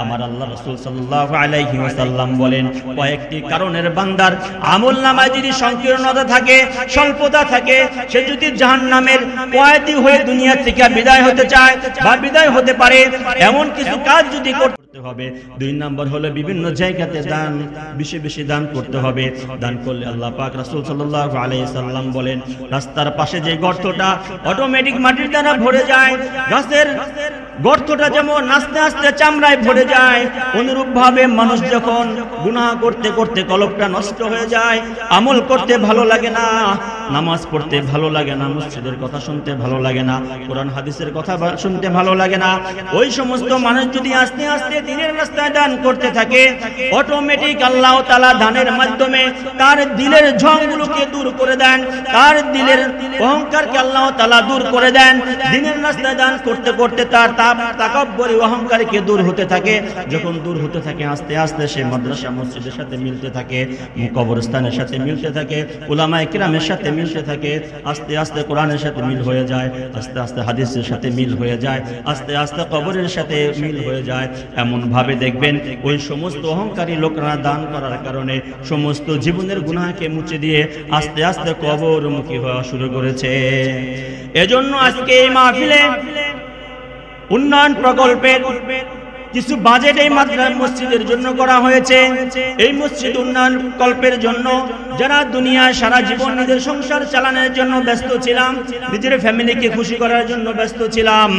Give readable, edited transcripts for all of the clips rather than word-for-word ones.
আমার আল্লাহ রাসূল সাল্লাল্লাহু আলাইহি ওয়াসাল্লাম বলেন, কয়েকটি কারণের বান্দার আমলনামায় যদি সংকীর্ণতা থাকে, স্বল্পতা থাকে, সে যদি জাহান্নামের কয়েদি হয়ে দুনিয়া থেকে বিদায় হতে চায় বা বিদায় হতে পারে, এমন কিছু কাজ যদি করতে হবে। 2 নম্বর হলো বিভিন্ন জায়গাতে দান, বেশি বেশি দান করতে হবে। দান করলে আল্লাহ পাক রাসূল সাল্লাল্লাহু আলাইহি সাল্লাম বলেন, রাস্তার পাশে যে গর্তটা অটোমেটিক মাটির দ্বারা ভরে যায়, গাছের গর্তটা যেমন আস্তে আস্তে চামড়ায় ভরে যায়, অনুরূপ ভাবে মানুষ যখন গুনাহ করতে করতে কলবটা নষ্ট হয়ে যায়, আমল করতে ভালো লাগে না, নামাজ পড়তে ভালো লাগে না, মসজিদের কথা শুনতে ভালো লাগে না, কোরআন হাদিসের কথা শুনতে ভালো লাগে না, ওই সমস্ত মানুষ যদি আস্তে আস্তে দিনের রাস্তায় দান করতে থাকে, অটোমেটিক আল্লাহ তাআলা দানের মাধ্যমে তার দিলের ঝংগুলোকে দূর করে দেন, তার দিলের অহংকারকে আল্লাহ তাআলা দূর করে দেন। দিনের রাস্তায় দান করতে করতে তার তাকাব্বুরি অহংকারকে দূর হতে থাকে। যখন দূর হতে থাকে, আস্তে আস্তে সে মাদ্রাসা মসজিদের সাথে মিলতে থাকে, কবরস্থানের সাথে মিলতে থাকে, উলামায়ে কিরামের সাথে মিলতে থাকে, আস্তে আস্তে কোরআনের সাথে মিল হয়ে যায়, আস্তে আস্তে হাদিসের সাথে মিল হয়ে যায়, আস্তে আস্তে কবরের সাথে মিল হয়ে যায়। এমন ভাবে দেখবেন ওই সমস্ত অহংকারী লোকরা দান করার কারণে সমস্ত জীবনের গুনাহকে মুছে দিয়ে আস্তে আস্তে কবরমুখী হওয়া শুরু করেছে। এজন্য আজকে এই মাহফিলে উন্নয়ন প্রকল্পের কিছু বাজেট এই মাদ্রাসা মসজিদের জন্য করা হয়েছে। এই মসজিদ উন্নয়ন প্রকল্পের জন্য যারা দুনিয়ায় সারা জীবন নিজের সংসার চালানোর জন্য ব্যস্ত ছিলাম, নিজের ফ্যামিলিকে খুশি করার জন্য ব্যস্ত ছিলাম,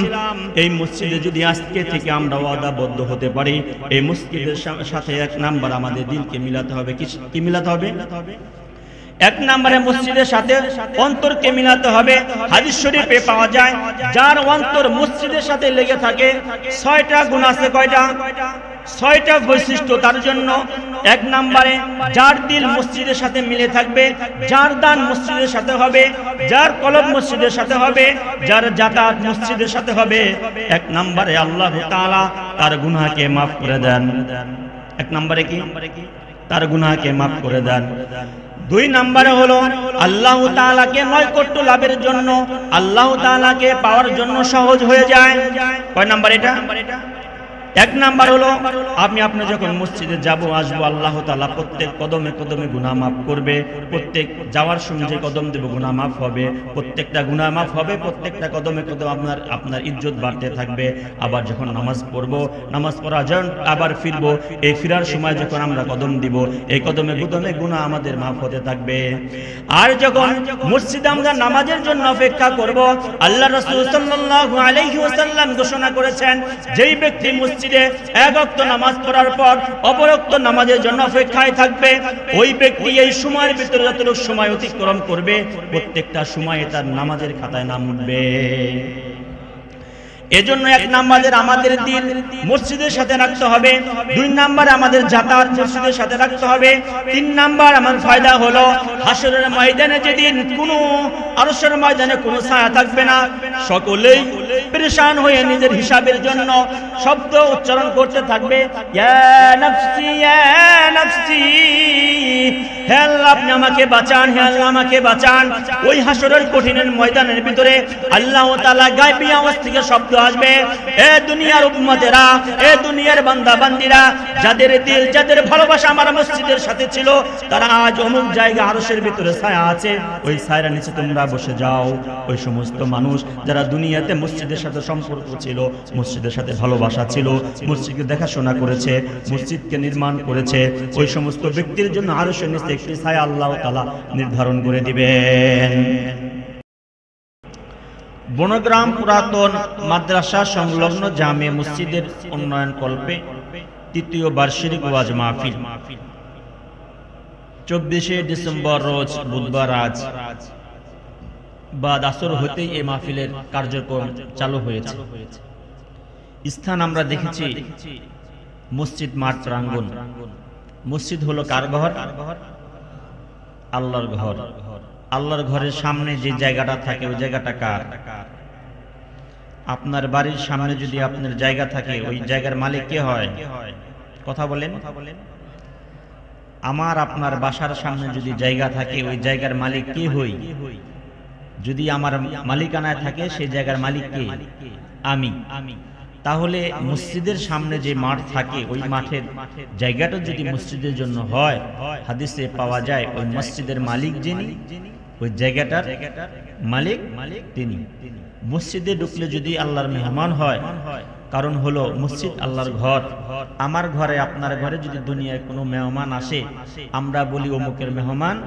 এই মসজিদে যদি আজকে থেকে আমরা ওয়াদাবদ্ধ হতে পারি, এই মসজিদের সাথে 1 নাম্বার আমাদের দিলকে মিলাতে হবে। কি মিলাতে হবে? 1 নম্বরে মসজিদের সাথে অন্তরকে মিলাতে হবে। হাদিস শরীফে পাওয়া যায়, যার অন্তর মসজিদের সাথে লেগে থাকে 6টা গুণ আছে। কয়টা? 6টা বৈশিষ্ট্য তার জন্য। 1 নম্বরে যার দিল মসজিদের সাথে মিলে থাকবে, যার দান মসজিদের সাথে হবে, যার কলব মসজিদের সাথে হবে, যার যাতায়াত মসজিদের সাথে হবে, 1 নম্বরে আল্লাহ তাআলা তার গুনাহকে মাফ করে দেন। 1 নম্বরে কি? তার গুনাহকে মাফ করে দেন। 2 নম্বরে হলো আল্লাহ তাআলাকে নৈকট্য লাভের জন্য, আল্লাহ তাআলাকে পাওয়ার জন্য সহজ হয়ে যায়। কয় নাম্বার এটা? 1 নাম্বার হলো আপনি যখন মসজিদে যাব আসবো, আল্লাহ তাআলা প্রত্যেক কদমে কদমে গুনাহ মাফ করবে। প্রত্যেক যাওয়ার সময় যে কদম দেব গুনাহ মাফ হবে, প্রত্যেকটা গুনাহ মাফ হবে, প্রত্যেকটা কদমে কদম আপনার ইজ্জত বাড়তে থাকবে। আবার যখন নামাজ পড়বো, নামাজ পড়া যখন আবার ফিরবো, এই ফিরার সময় যখন আমরা কদম দিব, এই কদমে কদমে গুনাহ আমাদের মাফ হতে থাকবে। আর যখন মসজিদে আমরা নামাজের জন্য অপেক্ষা করব, আল্লাহ রাসূল সাল্লাল্লাহু আলাইহি ওয়াসাল্লাম ঘোষণা করেছেন, যেই ব্যক্তি মসজিদে 1 ওয়াক্ত নামাজ পড়ার পর অপর ওয়াক্ত নামাজের জন্য অপেক্ষায় থাকবে, ওই ব্যক্তি এই সময়ের ভিতরে যতটুকু সময় অতিক্রম করবে, প্রত্যেকটা সময়ে তার নামাজের খাতায় নাম উঠবে। এজন্য 1 নম্বরে আমাদের দিল মসজিদের সাথে রাখতে হবে, 2 নম্বরে আমাদের যাতায়াত মসজিদের সাথে রাখতে হবে, 3 নম্বর আমার ফায়দা হলো হাসরের ময়দানে যেদিন কোনো আরশের ময়দানে কোনো ছায়া থাকবে না, সকলেই পেরেশান হয়ে নিজের হিসাবের জন্য শব্দ উচ্চারণ করতে থাকবে, ইয়া নাফসি ইয়া নাফসি, হে আল্লাহ আপনি আমাকে বাঁচান, হে আল্লাহ আমাকে বাঁচান। ওই হাসরের কঠিনের ময়দানের ভিতরে আল্লাহ তাআলা গায়বী আওয়াজ থেকে শব্দ আসবে, এ দুনিয়ার উম্মতেরা, এ দুনিয়ার বান্দা বান্দিরা, যাদের দিল যাদের ভালোবাসা আমার মসজিদের সাথে ছিল, তারা আজ অমুক জায়গা আরশের ভিতরে ছায়া আছে, ওই ছায়ার নিচে তোমরা বসে যাও। ওই সমস্ত মানুষ যারা দুনিয়াতে মসজিদের সাথে সম্পর্ক ছিল, মসজিদের সাথে ভালোবাসা ছিল, মসজিদকে দেখাশোনা করেছে, মসজিদকে নির্মাণ করেছে, ওই সমস্ত ব্যক্তির জন্য আরশের নিচে একটি ছায়া আল্লাহ তাআলা নির্ধারণ করে দিবেন। বনগ্রাম পুরাতন মাদ্রাসা সংলগ্ন জামে মসজিদের উন্নয়ন কল্পে 3য় বার্ষিক ওয়াজ মাহফিল 24শে ডিসেম্বর রোজ বুধবার আজ বাদ আসর হতেই এই মাহফিলের কার্যক্রম চালু হয়েছে। স্থান আমরা দেখেছি মসজিদ মাঠ প্রাঙ্গণ। মসজিদ হলো কার ঘর? আল্লাহর ঘর। আল্লাহর ঘরের সামনে যে জায়গাটা থাকে ওই জায়গাটা কার? আপনার বাড়ির সামনে যদি আপনার জায়গা থাকে ওই জায়গার মালিক কে হয়? কথা বলেন। আমার আপনার বাসার সামনে যদি জায়গা থাকে ওই জায়গার মালিক কে হই? যদি আমার মালিকানায় থাকে সেই জায়গার মালিক কে? আমি। তাহলে মসজিদের সামনে যে মাঠ থাকে ওই মাঠের জায়গাটা যদি মসজিদের জন্য হয়, হাদিসে পাওয়া যায় ওই মসজিদের মালিক যিনি, ওই জায়গাটার মালিক তিনি। মসজিদে ঢুকলে যদি আল্লাহর মেহমান হয়, কারণ হলো মসজিদ আল্লাহর ঘর। আমার ঘরে আপনার ঘরে যদি দুনিয়ায় কোনো মেহমান আসে, আমরা বলি অমুকের মেহমান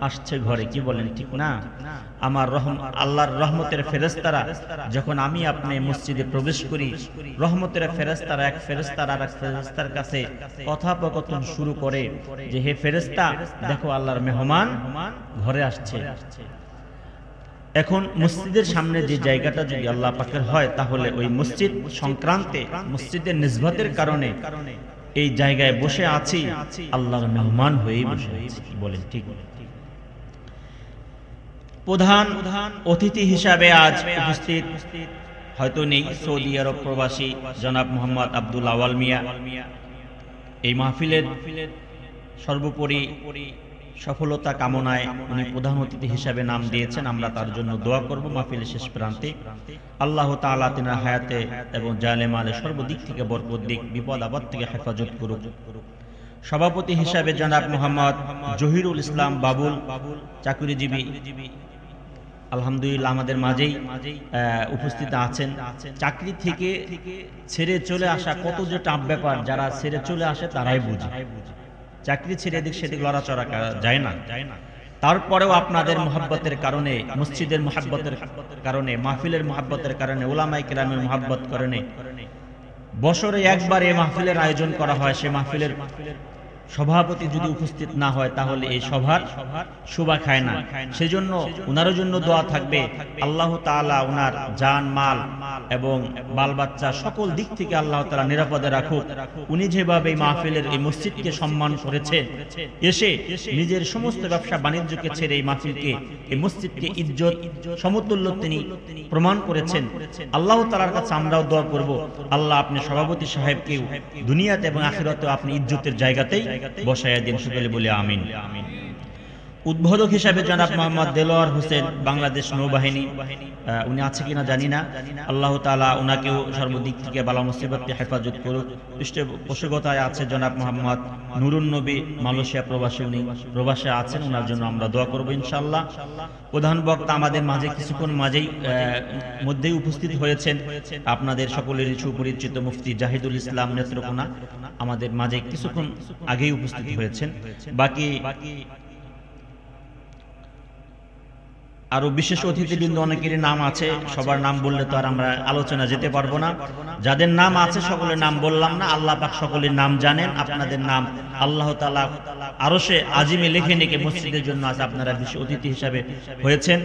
আসছে ঘরে, কি বলেন ঠিক না? আমার আল্লাহর রহমতের ফেরেশতারা যখন আমি আপনি মসজিদে প্রবেশ করি, রহমতের ফেরেশতারা এক ফেরেশতার আর এক ফেরেশতার কাছে কথোপকথন শুরু করে যে হে ফেরেশতা, দেখো আল্লাহর মেহমান ঘরে আসছে। এখন মসজিদের সামনে যে জায়গাটা যদি আল্লাহ পাকের হয়, তাহলে ওই মসজিদ সংক্রান্তে মসজিদের নিসবতের কারণে এই জায়গায় বসে আছি, আল্লাহর মেহমান হয়েই বসে আছি, বলেন ঠিক? প্রধান অতিথি হিসাবে আজ উপস্থিত হয়তো নেই, সৌদি আরব প্রবাসী জনাব মোহাম্মদ আব্দুল আওয়াল মিয়া। এই মাহফিলের সর্বোপরি সফলতা কামনায় উনি প্রধান অতিথি হিসাবে নাম দিয়েছেন। আমরা তার জন্য দোয়া করব মাহফিলের শেষ প্রান্তে। আল্লাহ তাআলা তিনার হায়াতে এবং জানে মালে সর্বদিক থেকে বরকত দিক, বিপদ আপদ থেকে হেফাজত করুক। সভাপতি হিসাবে জনাব মোহাম্মদ জহিরুল ইসলাম বাবুল, চাকরিজীবী, আলহামদুলিল্লাহ আমাদের মাঝেই উপস্থিত আছেন। চাকরি থেকে ছেড়ে চলে আসা কত যে টাফ ব্যাপার, যারা ছেড়ে চলে আসে তারাই বুঝে। চাকরি ছেড়ে এদিক সেদিক লড়াচড়া যায় না। তারপরেও আপনাদের মুহাব্বতের কারণে, মসজিদের মুহাব্বতের কারণে, মাহফিলের মুহাব্বতের কারণে, উলামায়ে কেরামের মুহাব্বত কারণে বছরে একবার এই মাহফিলের আয়োজন করা হয়। সে মাহফিলের সভাপতি যদি উপস্থিত না হয়, তাহলে এই সভার শোভা খায় না। সেজন্য উনার জন্য দোয়া থাকবে, আল্লাহ তাআলা উনার জান মাল এবং বাল বাচ্চা সকল দিক থেকে আল্লাহ তাআলা নিরাপদে রাখুক। উনি যেভাবে এই মাহফিলের এই মসজিদকে সম্মান করেছেন, এসে নিজের সমস্ত ব্যবসা বাণিজ্যকে ছেড়ে এই মাহফিলকে, এই মসজিদকে ইজ্জত সমতুল্য তিনি প্রমাণ করেছেন। আল্লাহ তাআলার কাছে আমরাও দোয়া করব, আল্লাহ আপনি সভাপতি সাহেবকে দুনিয়াতে এবং আখিরাতে আপনি ইজ্জতের জায়গাতেই বসায়া দিন, সকলে বলে আমিন। উদ্বোধক হিসাবে জনাব মোহাম্মদ দেলোয়ার হোসেন, বাংলাদেশ নৌবাহিনী, উনি আছে কিনা জানি না। আল্লাহ তাআলা উনাকেও সর্বদিক থেকে বালা মুসিবতকে হেফাজত করুক। পৃষ্ঠপোষকতায় আছে জনাব মোহাম্মদ নুরুন নবী, মালয়েশিয়া প্রবাসী, উনি প্রবাসে আছেন, ওনার জন্য আমরা দোয়া করব ইনশাআল্লাহ। প্রধান বক্তা আমাদের মাঝে কিছুক্ষণ মধ্যেই উপস্থিত হয়েছেন, আপনাদের সকলেরই সুপরিচিত মুফতি জাহিদুল ইসলাম নেত্রকোনা আমাদের মাঝে কিছুক্ষণ আগেই উপস্থিত হয়েছেন। বাকি আরো বিশেষ অতিথিবৃন্দ অনেকেরই নাম আছে, সবার নাম বললে তো আর আমরা আলোচনা যেতে পারবো না। যাদের নাম আছে সকলের নাম বললাম না, আল্লাহ পাক সকলের নাম জানেন। আপনাদের নাম আল্লাহ তাআলা আরশে আজিমে লিখে নিয়ে মসজিদের জন্য আছে, আপনারা বিশেষ অতিথি হিসাবে হয়েছেন।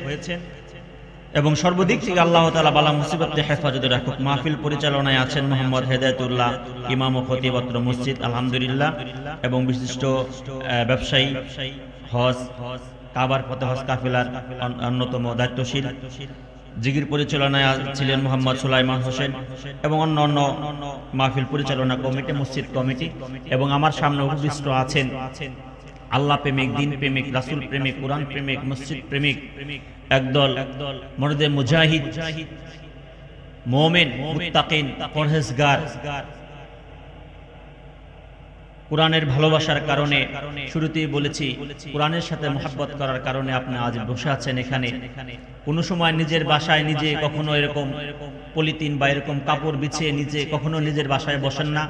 এবং সর্বদিক থেকে আল্লাহ তাআলা বালা মুসিবত থেকে হেফাজতে রাখুক। মাহফিল পরিচালনায় আছেন মোহাম্মদ হেদায়েতুল্লাহ, ইমাম ও খতিব অত্র মসজিদ, আলহামদুলিল্লাহ। এবং বিশিষ্ট ব্যবসায়ী, হজ কাবার পথে হজ কাফেলার অন্যতম দায়িত্বশীল, জিকির পরিচালনায় ছিলেন মোহাম্মদ সুলাইমান হোসেন এবং অন্য মাহফিল পরিচালনা কমিটি, মসজিদ কমিটি। এবং আমার সামনে উপবিষ্ট আছেন আল্লাহ প্রেমিক, দিন প্রেমিক, রাসূল প্রেমিক, কোরআন প্রেমিক, মসজিদ প্রেমিক একদল মর্দে মুজাহিদ, মুমিন, মুত্তাকিন, পরহেজগার। কোরআনের ভালোবাসার কারণে, শুরুতেই বলেছি কোরআনের সাথে মুহাব্বত করার কারণে আপনি আজ বসে আছেন এখানে। কোনো সময় নিজের বাসায় নিজে কখনো এরকম পলিথিন বা এরকম কাপড় বিছিয়ে নিজে কখনো নিজের বাসায় বসেন না,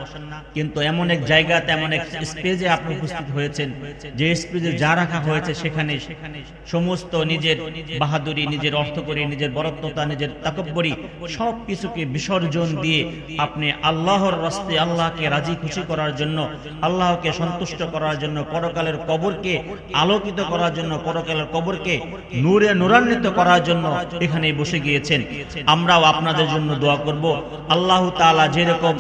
কিন্তু এমন এক জায়গাতে, এমন এক স্পেজে আপনি উপস্থিত হয়েছেন যে স্পেজে যা রাখা হয়েছে সেখানে সমস্ত নিজের বাহাদুরি, নিজের অর্থকরী, নিজের বরত্বতা, নিজের তাকব্বরি সব কিছুকে বিসর্জন দিয়ে আপনি আল্লাহর রাস্তে, আল্লাহকে রাজি খুশি করার জন্য, আল্লাহকে সন্তুষ্ট করার জন্য, পরকালের কবরকে আলোকিত করার জন্য, পরকালের কবরকে নূরে নূরান্বিত করার জন্য এখানে বসে গিয়েছেন। আমরাও আপনাদের জন্য দোয়া করব, আল্লাহ তাআলা যেরকম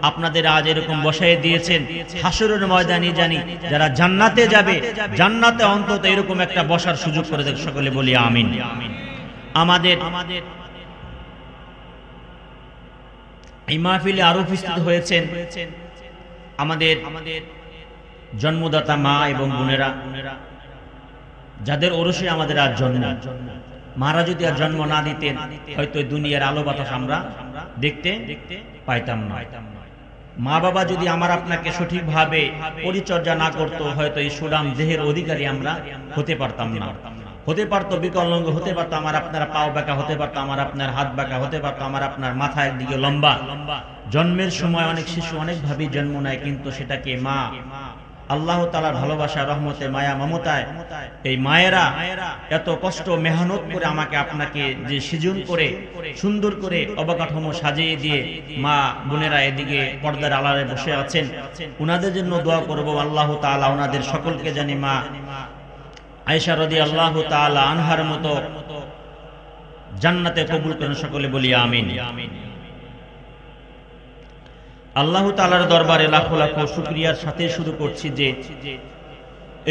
আপনাদের আজ এরকম বসায় দিয়েছেন, হাসরের ময়দানে জানি যারা জান্নাতে যাবে, জান্নাতে অন্তত এরকম একটা বসার সুযোগ করে দেখ, সকলে বলি আমিন। আমাদের এই মাহফিলে আরো উপস্থিত হয়েছেন আমাদের জন্মদাতা মা এবং বোনেরা, যাদের ওরসে আমাদের আর জন্ম। মারা যদি আর জন্ম না দিতেন, হয়তো দুনিয়ার আলো বাতাস আমরা দেখতে পাইতাম না। মা বাবা যদি আমার আপনাকে সঠিকভাবে পরিচর্যা না করতো, হয়তো এই সুনাম দেহের অধিকারী আমরা হতে পারতাম না। হতে পারতো বিকলাঙ্গ, হতে পারতো আমার আপনার পাও বাঁকা, হতে পারতো আমার আপনার হাত বাঁকা, হতে পারতো আমার আপনার মাথা একদিকে লম্বা। জন্মের সময় অনেক শিশু অনেকভাবেই জন্ম নেয়, কিন্তু সেটাকে মা আল্লাহ তাআলার ভালোবাসা, রহমতে, মায়া, মমতায় এই মায়েরা এত কষ্ট মেহনত করে আমাকে আপনাকে যে সৃজন করে সুন্দর করে অবকাঠামো সাজিয়ে দিয়ে মা বোনেরা এদিকে পর্দার আড়ালে বসে আছেন, উনাদের জন্য দোয়া করব আল্লাহ তাআলা ওনাদের সকলকে জানি মা আয়েশা রাদিয়াল্লাহু তাআলা আনহার মতো জান্নাতে কবুল করেন, সকলে বলি আমিন। আল্লাহ তাআলার দরবারে লাখো লাখো শুকরিয়ার সাথে শুরু করছি যে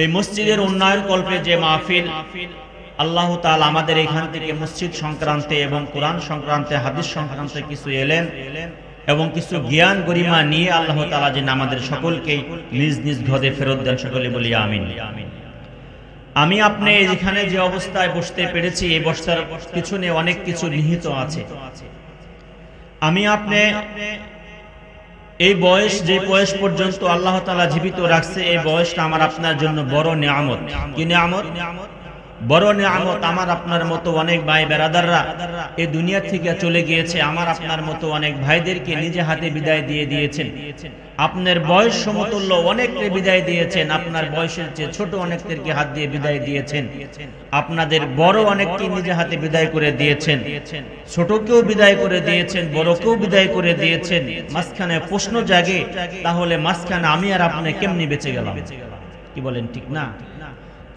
এই মসজিদের উন্নয়ন কল্পে যে মাহফিল আল্লাহ তাআলা আমাদের এখান থেকে মসজিদ সংক্রান্তে এবং কোরআন সংক্রান্তে, হাদিস সংক্রান্তে কিছু এলেন এবং কিছু জ্ঞান গরিমা নিয়ে আল্লাহ তাআলা যেন আমাদের সকলকেই নিজ নিজ ঘরে ফেরত দেন, সকলে বলি আমিন। আমি আপনি এখানে যে অবস্থায় বসতে পেরেছি, এই বসার পিছনে অনেক কিছু নিহিত আছে। আমি আপনি এই বয়স, যে বয়স পর্যন্ত আল্লাহ তাআলা জীবিত রাখছে, এই বয়সটা আমার আপনার জন্য বড় নিয়ামত। কি নিয়ামত? বড় নিয়ামত। আমার আপনার মতো অনেক ভাই বেরাদাররা এই দুনিয়া থেকে চলে গিয়েছে, আমার আপনার মতো অনেক ভাইদেরকে নিজে হাতে বিদায় দিয়ে দিয়েছেন। আপনার বয়স সমতুল্য অনেককে বিদায় দিয়েছেন, আপনার বয়সের চেয়ে ছোট অনেকদেরকে হাত দিয়ে বিদায় দিয়েছেন, আপনাদের বড় অনেককে নিজে হাতে বিদায় করে দিয়েছেন, ছোটকেও বিদায় করে দিয়েছেন, বড়কেও বিদায় করে দিয়েছেন। মাঝখানে প্রশ্ন জাগে, তাহলে মাঝখানে আমি আর আপনি কেমনি বেঁচে গেলাম? কি বলেন, ঠিক না?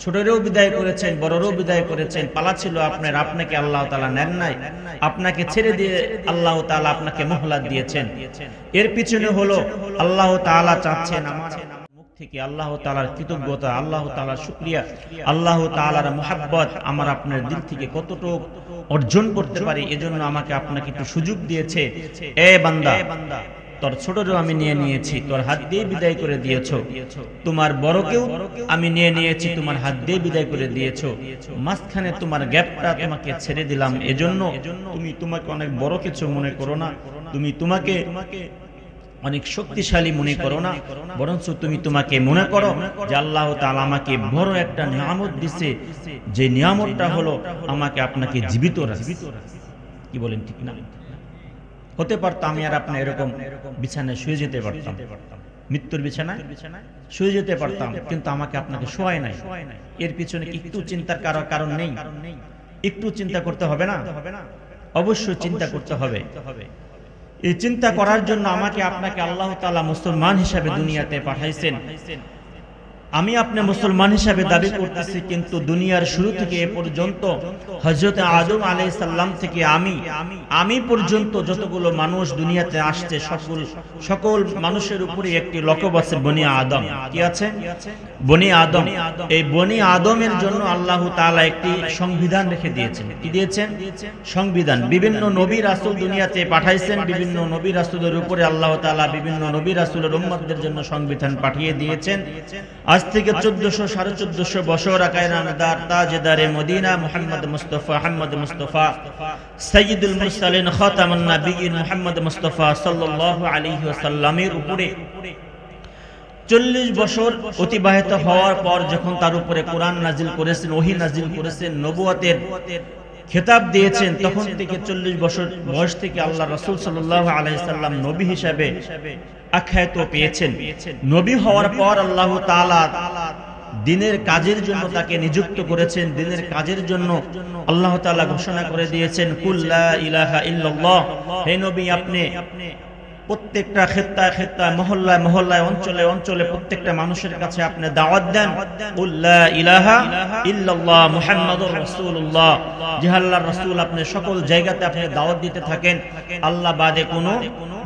ছোটরেও বিদায় করেছেন, বড়রেও বিদায় করেছেন, পালা ছিল আপনার, আপনাকে আল্লাহ তাআলা নেন নাই, আপনাকে ছেড়ে দিয়ে আল্লাহ তাআলা আপনাকে মোহলাত দিয়েছেন। এর পিছনে হলো আল্লাহ তাআলা চাচ্ছেন আমার মুখ থেকে আল্লাহ তাআলার কৃতজ্ঞতা, আল্লাহ তাআলার শুকরিয়া, আল্লাহ তাআলার মুহাব্বত আমার আপনার দিল থেকে কতটুকু অর্জন করতে পারি। এজন্য আমাকে আপনাকে একটু সুযোগ দিয়েছে, এ বান্দা তোর ছোটরেও আমি নিয়ে নিয়েছি, তোর হাত দিয়ে বিদায় করে দিয়েছো, তোমার বড়কেও আমি নিয়ে নিয়েছি, তোমার হাত দিয়ে বিদায় করে দিয়েছো, মাঝখানে তোমার গ্যাপটা তোমাকে ছেড়ে দিলাম। এজন্য তুমি তোমাকে অনেক বড় কিছু মনে করো না, তুমি তোমাকে অনেক শক্তিশালী মনে করো না, বরঞ্চ তুমি তোমাকে মনে করো যে আল্লাহ তাআলা আমাকে বড় একটা নিয়ামত দিয়েছে, যে নিয়ামতটা হলো আমাকে আপনাকে জীবিত রাখছে। কি বলেন, ঠিক না? হতে পারতো আমি আর আপনি এরকম বিছানায় শুয়ে যেতে পারতাম, মৃত্যুর বিছানায় শুয়ে যেতে পারতাম, কিন্তু আমাকে আপনাকে শোয়ায় নাই। এর পিছনে একটু চিন্তার কারণ নেই? একটু চিন্তা করতে হবে না? অবশ্যই চিন্তা করতে হবে। এই চিন্তা করার জন্য আমাকে আপনাকে আল্লাহ তাআলা মুসলমান হিসাবে দুনিয়াতে পাঠাইছেন। আমি আপনি মুসলমান হিসাবে দাবি করতেছি, কিন্তু দুনিয়ার শুরু থেকে এ পর্যন্ত হযরত আদম আলাইহিস সালাম থেকে আমি পর্যন্ত যতগুলো মানুষ দুনিয়াতে আসছে, সকল মানুষের উপরে একটি লকব আছে, বনি আদম। কি আছে? বনি আদম। এই বনি আদমের জন্য আল্লাহ তাআলা একটি সংবিধান রেখে দিয়েছেন। কি দিয়েছেন? সংবিধান। বিভিন্ন নবী রাসূল দুনিয়াতে পাঠাইছেন, বিভিন্ন নবী রাসূলের উপরে আল্লাহ তাআলা বিভিন্ন নবী রাসূলের উম্মতদের জন্য সংবিধান পাঠিয়ে দিয়েছেন। আজ থেকে 1400-1450 বছর আগে নামদার তাজদারে মদিনা মুহাম্মদ মুস্তাফা সাইয়্যিদুল মুরসালিন খাতামুন নবিয়্যিন মুহাম্মদ মুস্তাফা সাল্লাল্লাহু আলাইহি ওয়াসাল্লামের উপরে 40 বছর অতিবাহিত হওয়ার পর যখন তার উপরে কোরআন নাজিল করেছেন, ওহী নাজিল করেছেন, নবুয়তের খেতাব দিয়েছেন, তখন থেকে 40 বছর বয়স থেকে আল্লাহ রাসূল সাল্লাল্লাহু আলাইহি সাল্লাম নবী হিসাবে আখ্যায়িত পেয়েছেন। নবী হওয়ার পর আল্লাহ তাআলা দ্বীনের কাজের জন্য তাকে নিযুক্ত করেছেন। দ্বীনের কাজের জন্য আল্লাহ তাআলা ঘোষণা করে দিয়েছেন, কুল লা ইলাহা ইল্লাল্লাহ। হে নবী, আপনি প্রত্যেকটা খেত্তায় মহল্লায় অঞ্চলে প্রত্যেকটা মানুষের কাছে আপনি দাওয়াত দেন, কুল লা ইলাহা ইল্লাল্লাহ মুহাম্মাদুর রাসূলুল্লাহ। যে আল্লাহর রাসূল, আপনি সকল জায়গাতে আপনি দাওয়াত দিতে থাকেন আল্লাহ বাদে কোনো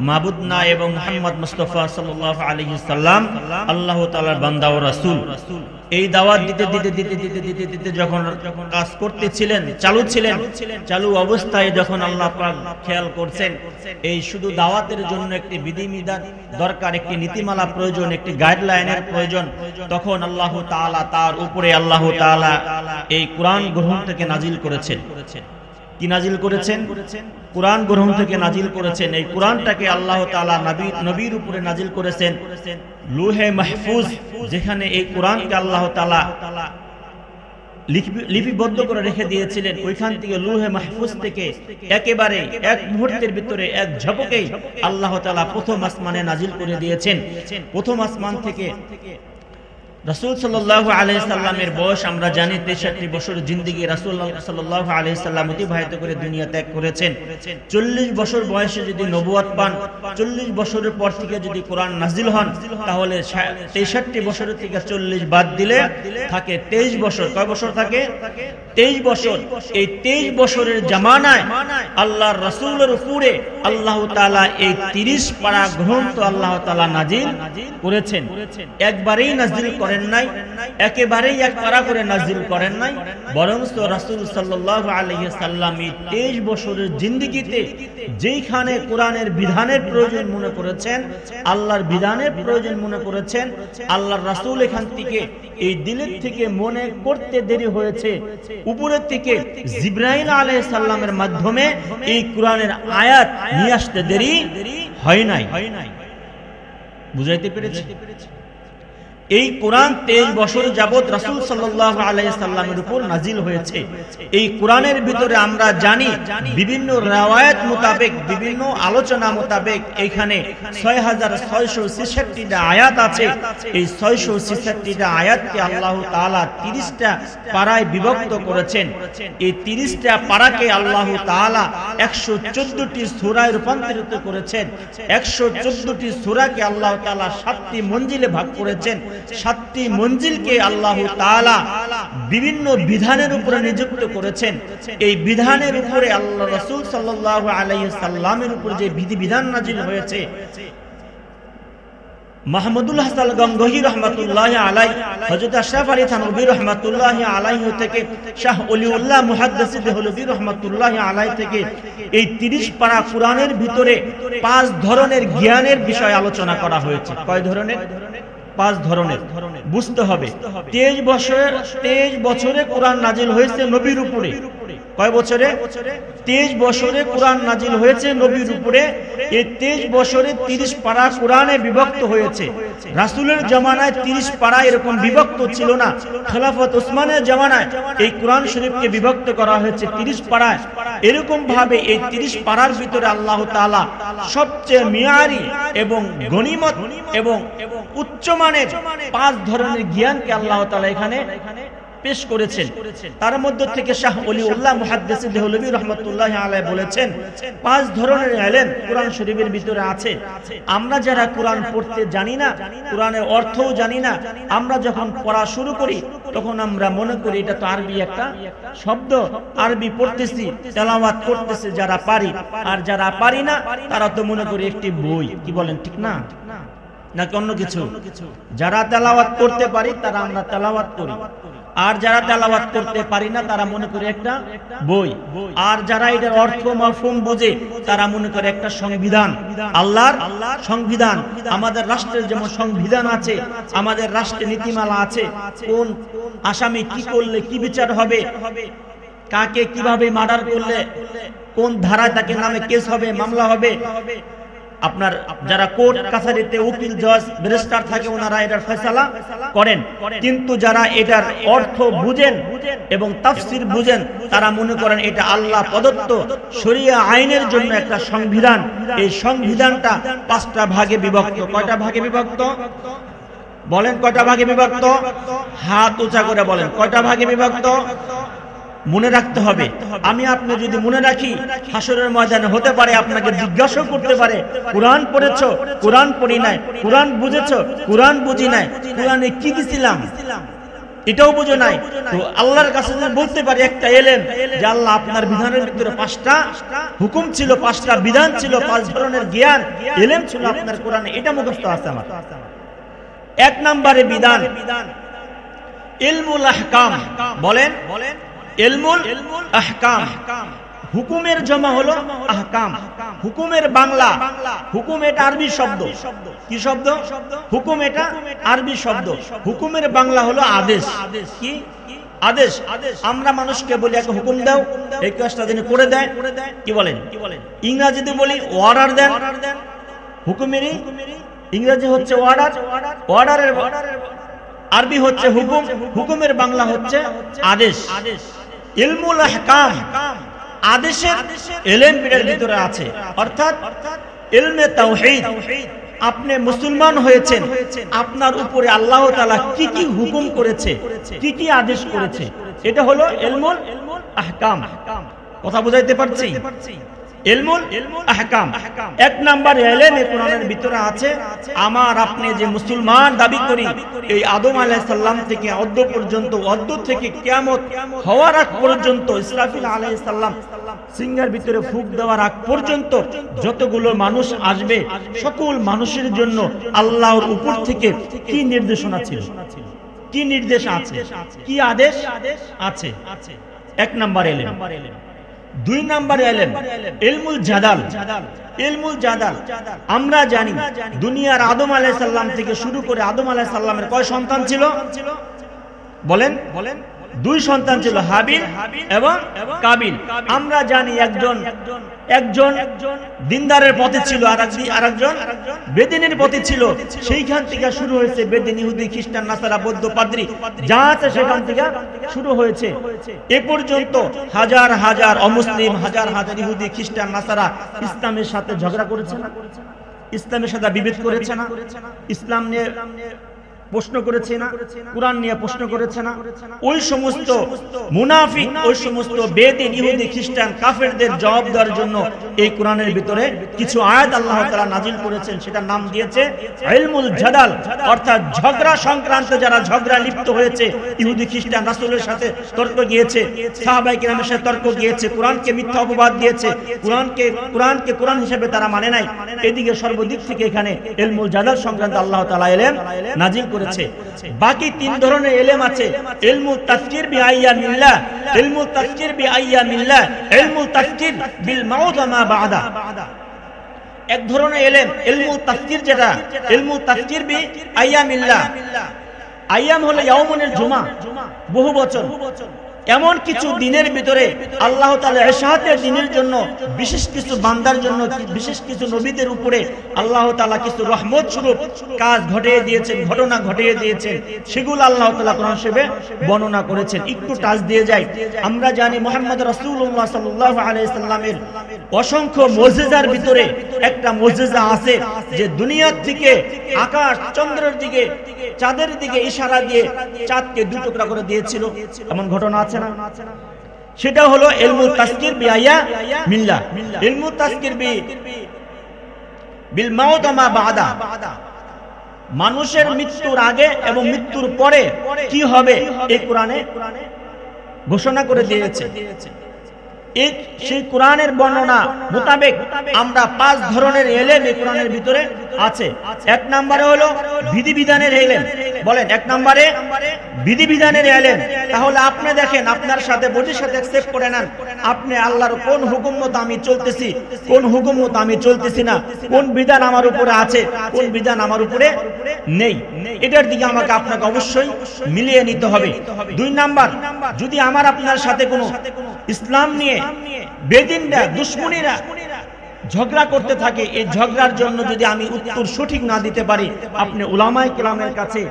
মাবুদ না, এবং মুহাম্মদ মুস্তাফা সাল্লাল্লাহু আলাইহি সাল্লাম আল্লাহ তাআলার বান্দা ও রাসূল। এই দাওয়াত দিতে যখন কাজ করতেছিলেন, চালু অবস্থায় যখন আল্লাহ পাক খেয়াল করছেন এই শুধু দাওয়াতের জন্য একটি বিধিবিধান দরকার, একটি নীতিমালা প্রয়োজন, একটি গাইডলাইনের প্রয়োজন, তখন আল্লাহ তাআলা তার উপরে আল্লাহ তাআলা এই কোরআন গ্রহণ থেকে নাজিল করেছেন। কি নাজিল করেছেন? কোরআন গ্রহণ থেকে নাজিল করেছেন। এই কোরআনটাকে আল্লাহ তাআলা নবীর উপরে নাজিল করেছেন লৌহে মাহফুজ, যেখানে এই কোরআনকে আল্লাহ তাআলা লিপিবদ্ধ করে রেখে দিয়েছিলেন। ওইখান থেকে লৌহে মাহফুজ থেকে একেবারে এক মুহূর্তের ভিতরে এক ঝপকেই আল্লাহ তাআলা প্রথম আসমানে নাজিল করে দিয়েছেন। প্রথম আসমান থেকে রাসূল সাল্লাল্লাহু আলাইহি সাল্লামের বয়স আমরা জানি 63 বছর জিন্দেগি রাসূলুল্লাহ সাল্লাল্লাহু আলাইহি সাল্লাম অতিবাহিত করে দুনিয়া ত্যাগ করেছেন। 40 বছর বয়সে যদি নবুয়ত পান, 40 বছরের পর থেকে যদি কোরআন নাজিল হন, তাহলে 63 বছরের থেকে 40 বাদ দিলে থাকে 23 বছর। কয় বছর থাকে? 23 বছর। এই 23 বছরের জামানায় আল্লাহর রাসূলের উপরে আল্লাহ তাআলা এই 30 পারা গ্রন্থ আল্লাহ তাআলা নাজিল করেছেন। একবারেই নাজিল করেন নাই, একেবারেই এক পারা করে নাজিল করেন নাই, বরং রাসূল সাল্লাল্লাহু আলাইহি সাল্লাম এই 23 বছরের জিন্দেগিতে যেইখানে কোরআনের বিধানের প্রয়োজন মনে করেছেন, আল্লাহর বিধানের প্রয়োজন মনে করেছেন, আল্লাহর রাসূল এখান থেকে এই দিলের থেকে মনে করতে দেরি হয়েছে, উপরের থেকে জিবরাইল আলাইহিস সালামের মাধ্যমে এই কোরআনের আয়াত নিয়ে আসতে দেরি হয় নাই। বুঝাইতে পেরেছি? এই কোরআন 23 বছর যাবত রাসূল সাল্লাল্লাহু আলাইহি সাল্লামের উপর নাজিল হয়েছে। এই কোরআনের ভিতরে আমরা জানি বিভিন্ন riwayat মোতাবেক, বিভিন্ন আলোচনা মোতাবেক এখানে 6666টা আয়াত আছে। এই 666টা আয়াতকে আল্লাহ তাআলা 30টা পারায় বিভক্ত করেছেন। এই 30টা পারাকে আল্লাহ তাআলা 114টি সূরায় রূপান্তরিত করেছেন। 114টি সূরাকে আল্লাহ তাআলা 7টি মঞ্জিলে ভাগ করেছেন। 7টি মঞ্জিলকে আল্লাহ তাআলা বিভিন্ন বিধানের উপরে নিযুক্ত করেছেন। এই বিধানের উপরে আল্লাহ রাসূল সাল্লাল্লাহু আলাইহি সাল্লামের উপর যে বিধিবিধান নাজিল হয়েছে, মাহমুদুল হাসান গঙ্গোহী রহমাতুল্লাহি আলাইহি, হযরত আশরাফ আলী থানভী রহমাতুল্লাহি আলাইহি থেকে শাহ ওলিউল্লাহ মুহাদ্দিস দেহলভী রহমাতুল্লাহি আলাইহি থেকে এই 30 পারা কোরআনের ভিতরে 5 ধরনের জ্ঞানের বিষয় আলোচনা করা হয়েছে। কয় ধরনের? 5 ধরনের। বুঝতে হবে 23 বছরে কোরআন নাজিল হয়েছে নবীর উপরে। কয় বছরে? 23 বছরে কোরআন নাজিল হয়েছে নবীর উপরে। এই 23 বছরে 30 পারা কোরআনে বিভক্ত হয়েছে। রাসূলের জামানায় 30 পারা এরকম বিভক্ত ছিল না। খেলাফত ওসমানের জামানায় এই কোরআন শরীফকে বিভক্ত করা হয়েছে 30 পারায়। এরকম ভাবে এই 30 পারার ভিতরে আল্লাহ তাআলা সবচেয়ে মিয়ারি এবং গনিমত এবং উচ্চমানের 5 ধরনের জ্ঞানকে আল্লাহ তাআলা এখানে পেশ করেছেন। তার মধ্য থেকে শাহ ওলিউল্লাহ মুহাদ্দিস দেহলভী রাহমাতুল্লাহি আলাইহি বলেছেন 5 ধরনের ইলম কোরআন শরীফের ভিতরে আছে। আমরা যারা কোরআন পড়তে জানি না, কোরআনের অর্থও জানি না, আমরা যখন পড়া শুরু করি তখন আমরা মনে করি এটা তো আরবি একটা শব্দ, আরবি পড়তেছি, তেলাওয়াত করতেছি যারা পারি, আর যারা পারি না তারা তো মনে করি একটি বই। কি বলেন, ঠিক না? নাকি অন্য কিছু? যারা তেলাওয়াত করতে পারি তারা আমরা তেলাওয়াত করি, আর যারা তেলাওয়াত করতে পারি না তারা মনে করে একটা বই, আর যারা এটার অর্থ মাফহুম বোঝে তারা মনে করে একটা সংবিধান, আল্লাহর সংবিধান। আমাদের রাষ্ট্রের যেমন সংবিধান আছে, আমাদের রাষ্ট্রে নীতিমালা আছে, কোন আসামি কি করলে কি বিচার হবে, কাকে কিভাবে মার্ডার করলে কোন ধারায় তাকে নামে কেস হবে, মামলা হবে। আপনার যারা কোর্ট কাছারিতে উকিল, জজ, ব্যারিস্টার থাকে ওনারা এটার ফয়সালা করেন, কিন্তু যারা এটার অর্থ বুঝেন এবং তাফসীর বুঝেন তারা মনে করেন এটা আল্লাহ প্রদত্ত শরিয়া আইনের জন্য একটা সংবিধান। এই সংবিধানটা 5টা ভাগে বিভক্ত। কয়টা ভাগে বিভক্ত? বলেন কয়টা ভাগে বিভক্ত? হাত উঁচা করে বলেন কয়টা ভাগে বিভক্ত? মনে রাখতে হবে। আমি আপনি যদি মনে রাখি, হাসরের ময়দানে হতে পারে আপনাকে জিজ্ঞাসা করতে পারে কোরআন পড়েছো, কোরআন পড়ি নাই, কোরআন বুঝেছো, কোরআন বুঝি নাই, কোরআনে কি দিছিলাম এটাও বুঝো নাই। তো আল্লাহর কাছে বলতে পারি একটা এলেম যে আল্লাহ আপনার বিধানের ভিতরে 5টা হুকুম ছিল, 5টা বিধান ছিল, 5 ধরনের জ্ঞান এলেম ছিল আপনার কোরআনে, এটা মুখস্থ আছে আমার। 1 নম্বরে বিধান ইলমুল আহকাম। বলেন ইলমুল আহকাম। হুকুমের জমা হলো আহকাম। হুকুমের বাংলা, হুকুম এটা আরবি শব্দ। কি শব্দ? হুকুম এটা আরবি শব্দ। হুকুমের বাংলা হলো আদেশ। কি আদেশ। আমরা মানুষকে বলি একটা হুকুম দাও, এই কাজটা যিনি করে দেয়, কি বলেন? ইংরেজিতে বলি অর্ডার দেন, হুকুমেরই ইংরেজি হচ্ছে অর্ডার, অর্ডারের আরবি হচ্ছে হুকুম, হুকুমের বাংলা হচ্ছে আদেশ। ইলমুল আহকাম, আদেশের ইলম এর ভিতরে আছে, অর্থাৎ ইলমে তাওহীদ। আপনি মুসলমান হয়েছেন, আপনার উপরে আল্লাহ তাআলা কি কি হুকুম করেছে, কি কি আদেশ করেছে, এটা হলো ইলমুল আহকাম। কথা বুঝাইতে পারছি? ইলমুল আহকাম এক নাম্বার ইলম কোরআনের ভিতরে আছে। আমার আপনি যে মুসলমান দাবি করি, এই আদম আলাইহিস সালাম থেকে অদ্য পর্যন্ত, অদ্য থেকে কিয়ামত হওয়ার আগ পর্যন্ত, ইসরাফিল আলাইহিস সালাম সিংহার ভিতরে ফুঁক দেওয়ার আগ পর্যন্ত যতগুলো মানুষ আসবে, সকল মানুষের জন্য আল্লাহর উপর থেকে কি নির্দেশনা ছিল, কি নির্দেশ আছে, কি আদেশ আছে। এক নাম্বার ইলম। দুই নাম্বার ইলম ইলমুল জাদাল। ইলমুল জাদাল আমরা জানি দুনিয়ার আদম আলাইহিস সালাম থেকে শুরু করে আদম আলাইহিস সালামের কয় সন্তান ছিল? বলেন। দুই সন্তান ছিল, হাবিল এবং কাবিল। আমরা জানি একজন দিনদারের পথে ছিল, আর একজন বেদিনের পথে ছিল। সেইখান থেকে শুরু হয়েছে বেদিন, ইহুদি, খ্রিস্টান, নাসারা, বৌদ্ধ, পাদ্রী, যা আছে সেখান থেকে শুরু হয়েছে। এ পর্যন্ত হাজার হাজার অমুসলিম, হাজার হাজার ইহুদি, খ্রিস্টান, নাসারা ইসলামের সাথে ঝগড়া করেছে না? ইসলামের সাথে বিভেদ করেছে না? ইসলাম নিয়ে প্রশ্ন করেছে না? কুরআন নিয়ে প্রশ্ন করেছে না? ওই সমস্ত মুনাফিক, ওই সমস্ত বেদিন, ইহুদি, খ্রিস্টান, কাফেরদের জবাব দেওয়ার জন্য এই কোরআনের ভিতরে কিছু আয়াত আল্লাহ তাআলা নাজিল করেছেন, সেটার নাম দিয়েছে ইলমুল জাদাল। অর্থাৎ ঝগড়া সংক্রান্ত যারা ঝগড়া লিপ্ত হয়েছে, ইহুদি, খ্রিস্টান, রাসূলের সাথে তর্ক গিয়েছে, সাহাবায়ে কেরামের সাথে তর্ক গিয়েছে, কোরআনকে মিথ্যা অপবাদ দিয়েছে, কোরআনকে কোরআন হিসেবে তারা মানে নাই, এদিকে সর্বদিক থেকে এখানে ইলমুল জাদাল সংক্রান্ত আল্লাহ তাআলা ইলম নাজিল করেছে। বাকি তিন ধরনের ইলম আছে। ইলমুল তাফসীর বিআইয়ামিল্লাহ, ইলমুল তাফসীর বিআইয়ামিল্লাহ, ইলমুল তাফসীর বিল মাউত ওয়া মা বা'দা। এক ধরনের ইলম ইলমুল তাফসীর, যেটা ইলমুল তাফসীর বিআইয়ামিল্লাহ। আইয়াম হলো ইয়াউমুল জুমা, বহু বচন। এমন কিছু দিনের ভিতরে আল্লাহ তাআলা ইশাআতের দিনের জন্য বিশেষ কিছু বান্দার জন্য, বিশেষ কিছু নবীদের উপরে আল্লাহ তাআলা কিছু রহমত স্বরূপ কাজ ঘটিয়ে দিয়েছেন, ঘটনা ঘটিয়ে দিয়েছেন, সেগুলো আল্লাহ তাআলা কোরআন শরীফে বর্ণনা করেছেন। একটু টাচ দিয়ে যাই। আমরা জানি মুহাম্মদ রাসূলুল্লাহ সাল্লাল্লাহু আলাইহি সাল্লামের অসংখ্য মুজিজার ভিতরে একটা মুজিজা আছে, যে দুনিয়ার থেকে আকাশ চন্দ্রের দিকে, চাঁদের দিকে ইশারা দিয়ে চাঁদকে দুই টুকরা করে দিয়েছিল। এমন ঘটনা আছে না? সেটা হলো ইলমুল তাসকির বিআইয়ামিল্লাহ। ইলমুল তাসকির বিল মাউত ওয়া মা বা'দা, মানুষের মৃত্যুর আগে এবং মৃত্যুর পরে কি হবে এই কোরআনে ঘোষণা করে দিয়েছে। সেই কোরআনের বর্ণনা মোতাবেক আমরা পাঁচ ধরনের ইলম এই কোরআনের ভিতরে আছে। এক নম্বরে হলো বিধিবিধানের ইলম। বলেন, এক নম্বরে বিধিবিধানের ইলম। তাহলে আপনি দেখেন, আপনার সাথে বডির সাথে অ্যাকসেপ্ট করে নেন, আপনি আল্লাহর কোন হুকুম মতো আমি চলতেছি, কোন হুকুম মতো আমি চলতেছি না, কোন বিধান আমার উপরে আছে, কোন বিধান আমার উপরে নেই, এটার দিকে আমাকে আপনাকে অবশ্যই মিলিয়ে নিতে হবে। দুই নাম্বার, যদি আমার আপনার সাথে কোনো ইসলাম নিয়ে বেদিনরা, দুশমনীরা ঝগড়া করতে থাকে, এই ঝগড়ার জন্য যদি আমি উত্তর সঠিক না দিতে পারি, আপনি উলামায়ে কেরামের কাছে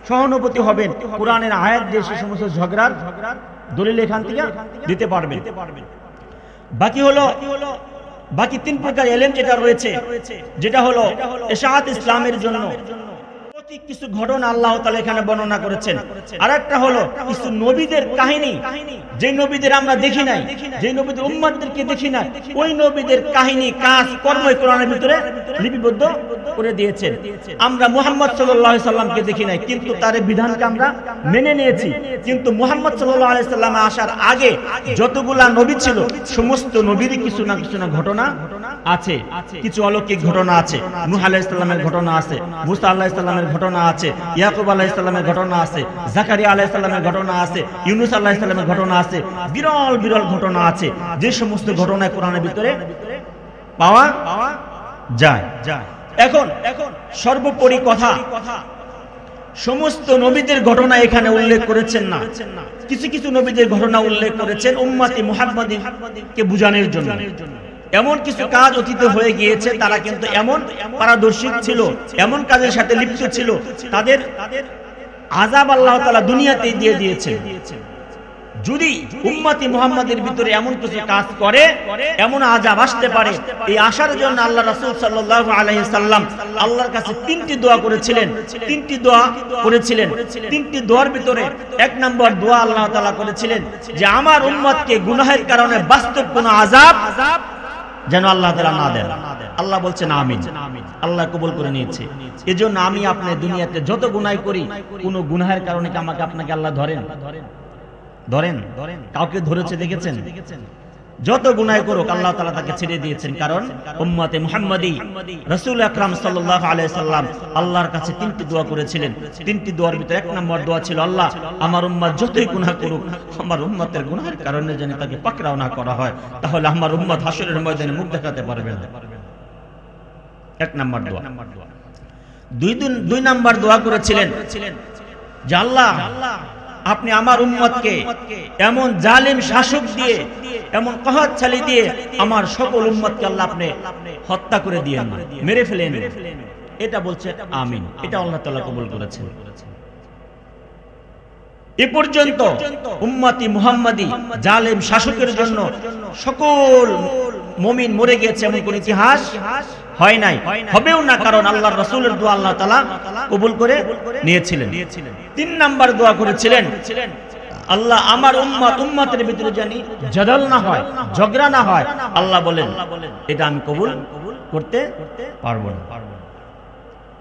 সহানুভূতি হবেন, কোরআনের আয়াত দিয়ে সে সমস্ত ঝগড়ার দলিল এখান থেকে দিতে পারবেন। বাকি তিন প্রকার ইলম যেটা রয়েছে, যেটা হলো ইশাআত ইসলামের জন্য কিছু ঘটনা আল্লাহ তাআলা এখানে বর্ণনা করেছেন। আরেকটা হলো কিছু নবীদের কাহিনী, যে নবীদের আমরা দেখি নাই, যে নবীদের উম্মতদেরকে দেখি নাই, ওই নবীদের কাহিনী, কাজ, কর্ম কোরআনের ভিতরে লিপিবদ্ধ করে দিয়েছেন। আমরা মুহাম্মদ সাল্লাল্লাহু আলাইহি সাল্লামকে দেখি নাই, কিন্তু তার বিধানকে আমরা মেনে নিয়েছি। কিন্তু মুহাম্মদ সাল্লাল্লাহু আলাইহি সাল্লাম আসার আগে যতগুলা নবী ছিল, সমস্ত নবীরই কিছু না কিছু না ঘটনা আছে, কিছু অলৌকিক ঘটনা আছে। নূহ আলাইহিস সালামের ঘটনা আছে, মুসা আলাইহিস সালামের ঘটনা আছে, ইয়াকুব আলাইহিস সালামের ঘটনা আছে, জাকারিয়া আলাইহিস সালামের ঘটনা আছে, ইউনূস আলাইহিস সালামের ঘটনা আছে, বিরল বিরল ঘটনা আছে, যে সমস্ত ঘটনা কোরআনের ভিতরে পাওয়া যায়। এখন সর্বোপরি কথা, সমস্ত নবীদের ঘটনা এখানে উল্লেখ করেছেন না, কিছু কিছু নবীদের ঘটনা উল্লেখ করেছেন উম্মতে মুহাম্মাদীকে বুঝানোর জন্য। এমন কিছু কাজ অতীতে হয়ে গিয়েছে, তারা কিন্তু এমন পারদর্শী ছিল, এমন কাজের সাথে লিপ্ত ছিল, তাদের আযাব আল্লাহ তাআলা দুনিয়াতেই দিয়ে দিয়েছেন। যদি উম্মতি মুহাম্মাদের ভিতরে এমন কিছু কাজ করে এমন আযাব আসতে পারে, এই আশার জন্য আল্লাহ রাসূল সাল্লাল্লাহু আলাইহি সাল্লাম আল্লাহর কাছে তিনটি দোয়া করেছিলেন। তিনটি দোয়ার ভিতরে এক নম্বর দোয়া আল্লাহ তাআলা করেছিলেন যে আমার উম্মতকে গুনাহের কারণে বাস্তব কোনো আযাব যেন আল্লাহ তাআলা না দেন। আল্লাহ বলছেন আমিন, আল্লাহ কবুল করে নিয়েছে। এজন্য আমি আপনি দুনিয়াতে যত গুনাহ করি, কোনো গুনাহের কারণে কি আমাকে আপনাকে আল্লাহ ধরেন? কাউকে ধরেছে দেখেছেন? যত গুনাহ করুক আল্লাহ তাআলা তাকে ছেড়ে দিয়েছেন, কারণ উম্মতে মুহাম্মাদী রাসূল আকরাম সাল্লাল্লাহু আলাইহি সাল্লাম আল্লাহর কাছে তিনটি দোয়া করেছিলেন। তিনটি দোয়ার ভিতরে এক নম্বর দোয়া ছিল, আল্লাহ আমার উম্মত যতই গুনাহ করুক, আমার উম্মতের গুনাহের কারণে যেন তাকে পাকড়াও না করা হয়, তাহলে আমার উম্মত হাসরের ময়দানে মুখ দেখাতে পারবে না। এক নম্বর দোয়া। দুই নম্বর দোয়া করেছিলেন যে আল্লাহ আপনি আমার উম্মতকে এমন জালিম শাসক দিয়ে, এমন কহাতশালী দিয়ে আমার সকল উম্মতকে আল্লাহ আপনি হত্যা করে দিয়েন, মেরে ফেলেন। এটা বলছে আমিন, এটা আল্লাহ তাআলা কবুল করেছেন। এ পর্যন্ত উম্মতি মুহাম্মাদী জালিম শাসকের জন্য সকল মুমিন মরে গেছে এমন কোন ইতিহাস হয় নাই, হবেও না, কারণ আল্লাহর রাসূলের দোয়া আল্লাহ তাআলা কবুল করে নিয়েছিলেন। তিন নাম্বার দোয়া করেছিলেন, আল্লাহ আমার উম্মতের ভিতরে জানি জাদাল না হয়, ঝগড়া না হয়। আল্লাহ বলেন এটা আমি কবুল করতে পারবো না।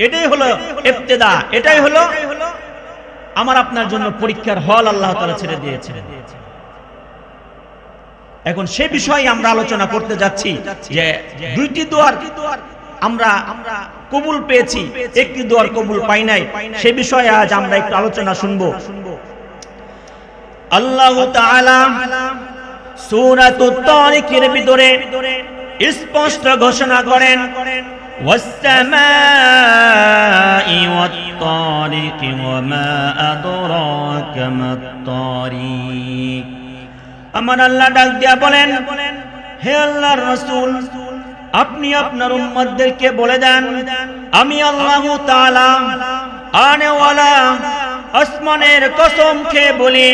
এটাই হলো ইবতিদা, এটাই হলো আমার আপনার জন্য পরীক্ষার হল আল্লাহ তাআলা ছেড়ে দিয়েছেন। এখন সে বিষয়ে আমরা আলোচনা করতে যাচ্ছি যে দুইটি দোয়ার আমরা কবুল পেয়েছি, একটি দোয়ার কবুল পাই নাই। সে বিষয়ে আজ আমরা একটু আলোচনা শুনবো। আল্লাহ তাআলা সূরাতুত তারিকের ভিতরে স্পষ্ট ঘোষণা করেন, ওয়াস-সামাই ওয়াত-তারিক ওয়া মা আদরাকা মাত-তারিক। আমার আল্লাহ ডাক দিয়া বলেন, হে আল্লাহর রাসূল, আপনি আপনার উম্মতদেরকে বলে দেন আমি আল্লাহ তাআলা আনেওয়ালা আসমানের কসম খেয়ে বলি,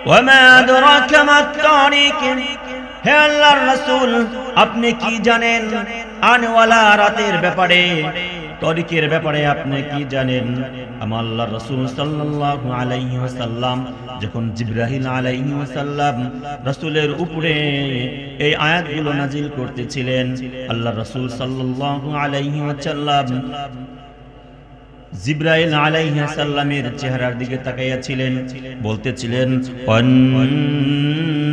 ওয়া মা আদরাকা মাত-তারিক। হে আল্লাহর রাসূল, আপনি কি জানেন আনেওয়ালা রাতের ব্যাপারে, তারিকের ব্যাপারে আপনি কি জানেন? আমার আল্লাহর রাসূল সাল্লাল্লাহু আলাইহি ওয়াসাল্লাম যখন জিবরাইল আলাইহি ওয়াসাল্লাম রাসূলের উপরে এই আয়াতগুলো নাজিল করতেছিলেন, আল্লাহর রাসূল সাল্লাল্লাহু আলাইহি ওয়াসাল্লাম জিবরাইল আলাইহিস সালামের চেহারার দিকে তাকাইয়া ছিলেন, বলতেছিলেন ওয়ান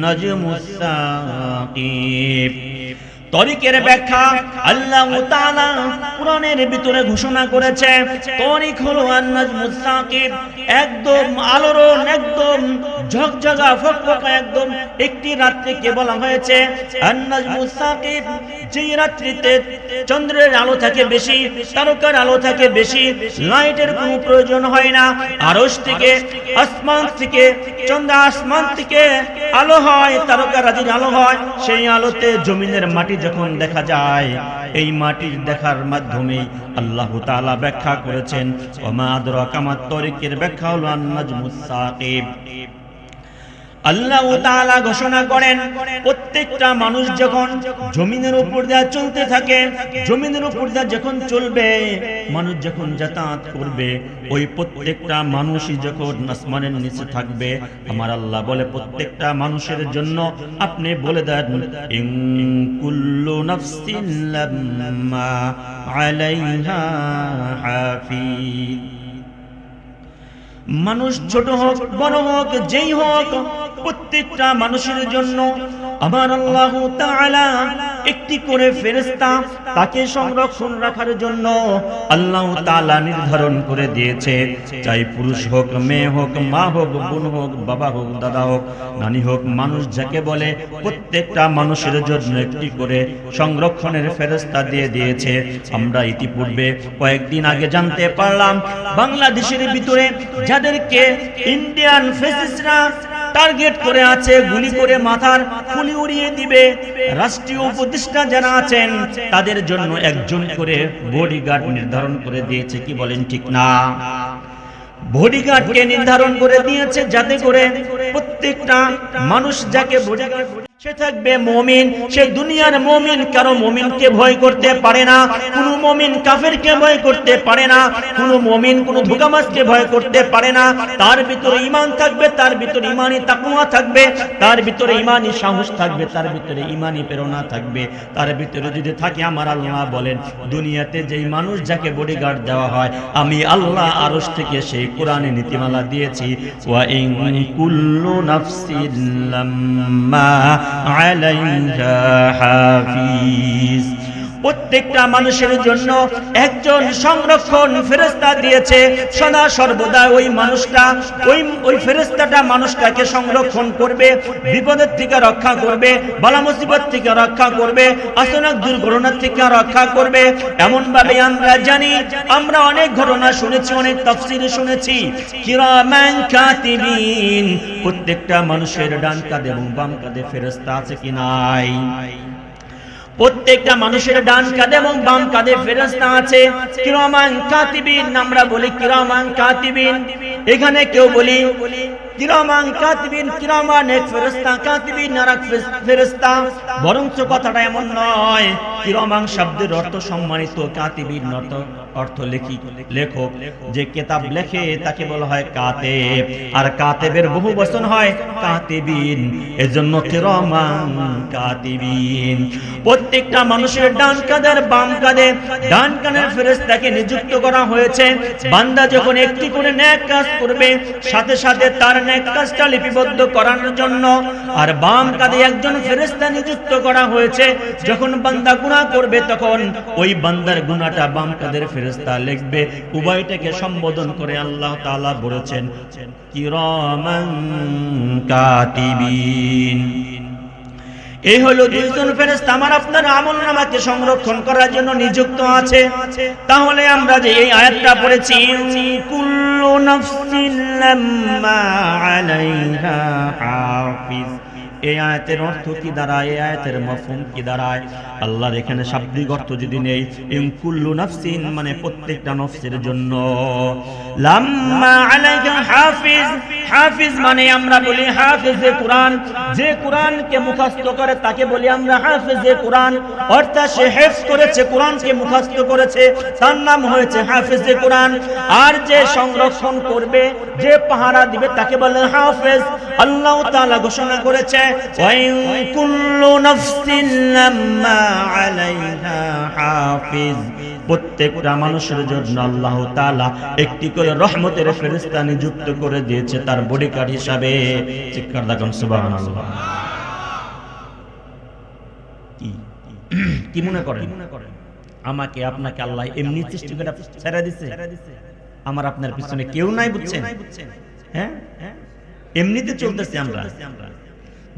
নাজমুস সাকিব। তরিকের ব্যাখ্যা আল্লাহ তাআলা কুরআনের ভিতরে ঘোষণা করেছে, তরিক হলো আন-নাজমুস সাকিব, একদম আলোড়ন, একদম ঝকঝকা ফকফকা, একদম একটি রাত্রিকে বলা হয়েছে আন-নাজমুস সাকিব। যেই রাত্রিতে চন্দ্রের আলো থাকে বেশি, তারকার আলো থাকে বেশি, লাইটের কোনো প্রয়োজন হয় না, আরশ থেকে, আসমান থেকে, চন্দ্র আসমান থেকে আলো হয়, তারকারাজির আলো হয়, সেই আলোতে জমিনের মাটি যখন দেখা যায়, এই মাটির দেখার মাধ্যমে আল্লাহ তাআলা ব্যাখ্যা করেছেন ওয়া মা আদরাকা মাত-তারিকের ব্যাখ্যা হলো আন-নাজমুস সাকিব। আল্লাহ তাআলা ঘোষণা করেন প্রত্যেকটা মানুষ যখন জমিনের উপর দিয়ে চলতে থাকে, জমিনের উপর দিয়ে যখন চলবে, মানুষ যখন যাতায়াত করবে, ওই প্রত্যেকটা মানুষই যখন আসমানের নিচে থাকবে, আমার আল্লাহ বলে প্রত্যেকটা মানুষের জন্য আপনি বলে দেন ইন কুল্লু নাফসিন লাম্মা আলাইহা হাফিজ। মানুষ ছোট হোক বড় হোক যেই হোক, প্রত্যেকটা মানুষের জন্য আমার আল্লাহ তাআলা একটি করে ফেরেশতা তাকে সংরক্ষণ রাখার জন্য আল্লাহ তাআলা নির্ধারণ করে দিয়েছে। চাই পুরুষ হোক, মেয়ে হোক, মা হোক, বোন হোক, বাবা হোক, দাদা হোক, নানি হোক, মানুষ যাকে বলে প্রত্যেকটা মানুষের জন্য একটি করে সংরক্ষণের ফেরেশতা দিয়ে দিয়েছে। আমরা ইতিপূর্বে কয়েকদিন আগে জানতে পারলাম বাংলাদেশের ভিতরে যাদেরকে ইন্ডিয়ান ফেসিস্টরা টার্গেট করে আছে, গুলি করে মাথার খুলি উড়িয়ে দিবে, রাষ্ট্রীয় উপদেষ্টা যারা আছেন তাদের জন্য একজন করে বডিগার্ড নির্ধারণ করে দিয়েছে। কি বলেন ঠিক না? বডিগার্ডকে নির্ধারণ করে দিয়েছে যাতে করে প্রত্যেকটা মানুষ যাকে বডিগার্ড সে থাকবে মুমিন, সে দুনিয়ার মুমিন। কারো মুমিনকে ভয় করতে পারে না, কোনো মুমিন কাফেরকে ভয় করতে পারে না, কোনো মুমিন কোনো ধোঁকাবাজকে ভয় করতে পারে না। তার ভিতরে ঈমান থাকবে, তার ভিতরে ঈমানি তাকওয়া থাকবে, তার ভিতরে ঈমানি সাহস থাকবে, তার ভিতরে ঈমানি প্রেরণা থাকবে। তার ভিতরে যদি থাকে, আমার আল্লাহ বলেন দুনিয়াতে যেই মানুষ যাকে বডিগার্ড দেওয়া হয়, আমি আল্লাহ আরশ থেকে সেই কোরআনে নীতিমালা দিয়েছি, ওয়া ইন কুল্লু নাফসিন লাম্মা আলাইহা হাফিজ। প্রত্যেকটা মানুষের জন্য একজন সংরক্ষণ ফেরেশতা দিয়েছে। সদা সর্বদা ওই মানুষটা ওই ফেরেশতাটা মানুষটাকে সংরক্ষণ করবে, বিপদের থেকে রক্ষা করবে, বালা মুসিবত থেকে রক্ষা করবে, আচানক দুর্ঘটনা থেকে রক্ষা করবে। এমন ভাবে আমরা জানি, আমরা অনেক ঘটনা শুনেছি, অনেক তাফসীর শুনেছি। কিরামান কাতিবিন, প্রত্যেকটা মানুষের ডান কাঁধে এবং বাম কাঁধে ফেরেশতা আছে কি নাই? প্রত্যেকটা মানুষের ডান কাঁধে এবং বাম কাঁধে ফেরেশতা আছে। কিরামান কাতিবিন, আমরা বলি কিরামান কাতিবিন। এখানে কেউ বলি কিরামান কাতিবিন, কিরামান এক ফেরেশতা, কাতিবিন আর এক ফেরেশতা। বরঞ্চ কথাটা এমন নয়। কিরামান শব্দের অর্থ সম্মানিত, কাতিবিন অর্থ লেখক। যে কিতাব লেখে তাকে বলা হয় কাতেব, আর কাতেবের বহু বচন হয় কাতিবিন। এজন্য কিরামান কাতিবিন। প্রত্যেকটা মানুষের ডান কাঁধে আর বাম কাঁধে ডান কানের ফেরেশতাকে নিযুক্ত করা হয়েছে। বান্দা যখন একটি করে নেক কাজ করবে, সাথে সাথে তার নেক কাজটা লিপিবদ্ধ করার জন্য। আর বাম কাঁধে একজন ফেরেশতা নিযুক্ত করা হয়েছে, যখন বান্দা গুনাহ করবে তখন ওই বান্দার গুনাহটা বাম কাঁধের ফেরেশতা লিখবে। উভয়টাকে সম্বোধন করে আল্লাহ তাআলা বলেছেন কিরামান কাতিবিন। এই হলো দুইজন ফেরেশতা আমার আপনার আমলনামাকে সংরক্ষণ করার জন্য নিযুক্ত আছে। তাহলে আমরা যে এই আয়াতটা পড়েছি, কুল্লু নাফসিন লাম্মা আলাইহা হাফিজ, এই আয়াতের অর্থ কি দাঁড়ায়? এই আয়াতের মাফহুম কি দাঁড়ায়? আল্লাহর এখানে শাব্দিক অর্থ যদি নেই, ইন কুল্লু নাফসিন মানে প্রত্যেকটা নফসের জন্য, লাম্মা আলাইহা হাফিজ, হাফিজ মানে আমরা বলি হাফিজে কোরআন। যে কোরআনকে মুখস্থ করে তাকে বলি আমরা হাফিজে কোরআন। অর্থাৎ সে হেফজ করেছে, কোরআনকে মুখস্থ করেছে, তার নাম হয়েছে হাফিজে কোরআন। আর যে সংরক্ষণ করবে, যে পাহারা দিবে তাকে বলে হাফেজ। আল্লাহ তাআলা ঘোষণা করেছে ওয়া ইন কুল্লু নাফসিন লাম্মা আলাইহা হাফিজ। প্রত্যেকটা মানুষের জন্য আল্লাহ তাআলা একটি করে রহমতের ফেরেশতা নিযুক্ত করে দিয়েছে তার বডিগার্ড হিসাবে। চিৎকার দাও সুবহানাল্লাহ। কি মনে করেন আমাকে আপনাকে আল্লাহ এমনি সৃষ্টি করে ছেড়ে দিয়েছে? আমার আপনার পিছনে কেউ নাই, বুঝছেন? হ্যাঁ, এমনিতে চলতেছে আমরা।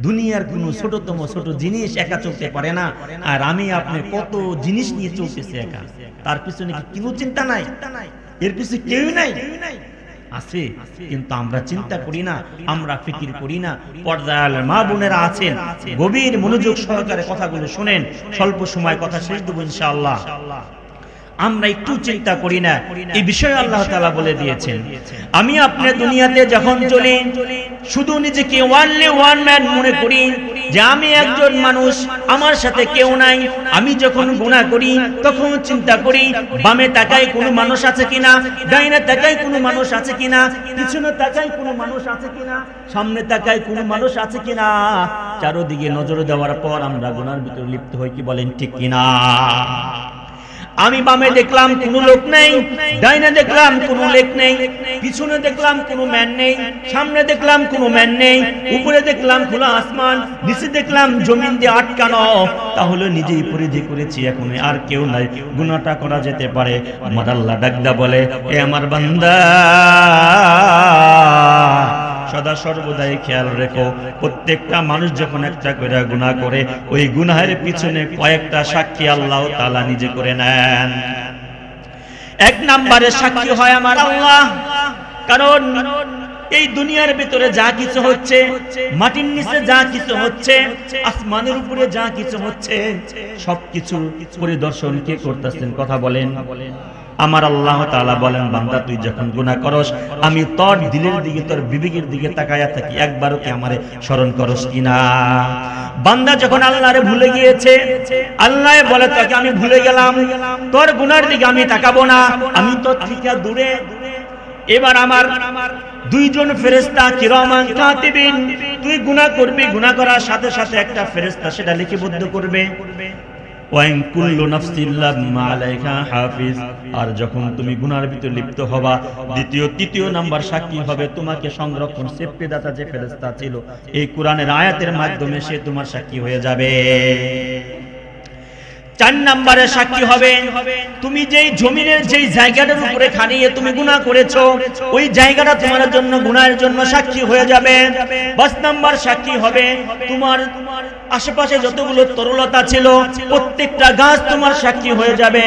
দুনিয়ার কোন ছোটতম ছোট জিনিস একা চলতে পারে না, আর আমি আপনি কত জিনিস নিয়ে চলতেছে একা। তার পিছনে কি কোনো চিন্তা নাই? এর পিছনে কেউ নাই? আছে, কিন্তু আমরা চিন্তা করি না, আমরা ফিকির করি না। পর্দার মা বোনেরা আছেন, গভীর মনোযোগ সহকারে কথাগুলো শুনেন। স্বল্প সময় কথা শেষ দেব ইনশাআল্লাহ। আমরা একটু চিন্তা করি না এই বিষয়ে। আল্লাহ তাআলা বলে দিয়েছেন, আমি আপনি দুনিয়াতে যখন চলি শুধু নিজেকে ওয়ানলি ওয়ান ম্যান মনে করি, যে আমি একজন মানুষ, আমার সাথে কেউ নাই। আমি যখন গুনাহ করি তখন চিন্তা করি বামে তাকাই কোনো মানুষ আছে কিনা, ডাইনে তাকাই কোনো মানুষ আছে কিনা, পিছনে তাকাই কোনো মানুষ আছে কিনা, সামনে তাকাই কোনো মানুষ আছে কিনা। চারদিকে নজর দেওয়ার পর আমরা গুনার ভিতরে লিপ্ত হই। কি বলেন ঠিক কিনা? আমি বামে দেখলাম কোনো লোক নেই, ডাইনে দেখলাম কোনো লোক নেই, পিছনে দেখলাম কোনো ম্যান নেই, সামনে দেখলাম কোনো ম্যান নেই, উপরে দেখলাম খোলা আসমান, নিচে দেখলাম জমিন দিয়ে আটকানো। তাহলে নিজেই পরিধি করেছি, এখন আর কেউ নাই, গুনাহটা করা যেতে পারে। আমার আল্লাহ ডাকদা বলে, এ আমার বান্দা, সদা সর্বদাই খেয়াল রেখো, প্রত্যেকটা মানুষ যখন একটা করে গুনাহ করে, ওই গুনাহের পিছনে কয়েকটা সাক্ষী আল্লাহ তাআলা নিজে করে নেন। এক নম্বরে সাক্ষী হয় আমার আল্লাহ। কারণ এই দুনিয়ার ভিতরে যা কিছু হচ্ছে, মাটির নিচে যা কিছু হচ্ছে, আসমানের উপরে যা কিছু হচ্ছে, সবকিছু পরিদর্শন কে করতেছেন? কথা বলেন। আমার আল্লাহ তাআলা বলেন, বান্দা তুই যখন গুনাহ করস, আমি তোর দিলের দিকে, তোর বিবেকের দিকে তাকায়া থাকি, একবারও কি আমারে স্মরণ করস কিনা? বান্দা যখন আল্লাহরে ভুলে গিয়েছে, আল্লাহ বলে তোকে আমি ভুলে গেলাম, তোর গুনার দিকে আমি তাকাবো না, আমি তোর থেকে দূরে। এবার আমার দুইজন ফেরেশতা কিরামান কাতিবিন, তুই গুনাহ করবি, গুনাহ করার সাথে সাথে একটা ফেরেশতা সেটা লিপিবদ্ধ করবে। ওয়াইন কুল্লু নাফসিন লাম্মা আলাইহা হাফিজ। আর যখন তুমি গুনার ভিতরে লিপ্ত হবা, দ্বিতীয় তৃতীয় নাম্বার সাক্ষী হবে তোমাকে সংরক্ষণ সেফটিদাতা যে ফেরেশতা ছিল, এই কোরআনের আয়াতের মাধ্যমে সে তোমার সাক্ষী হয়ে যাবে। 4 নম্বরে সাক্ষী হবে তুমি যেই জমিনের যেই জায়গাটার উপরে খানিয়ে তুমি গুনাহ করেছো, ওই জায়গাটা তোমার জন্য গুনাহের জন্য সাক্ষী হয়ে যাবে। 5 নম্বর সাক্ষী হবে তোমার আশেপাশে যতগুলো তরলতা ছিল, প্রত্যেকটা গাছ তোমার সাক্ষী হয়ে যাবে।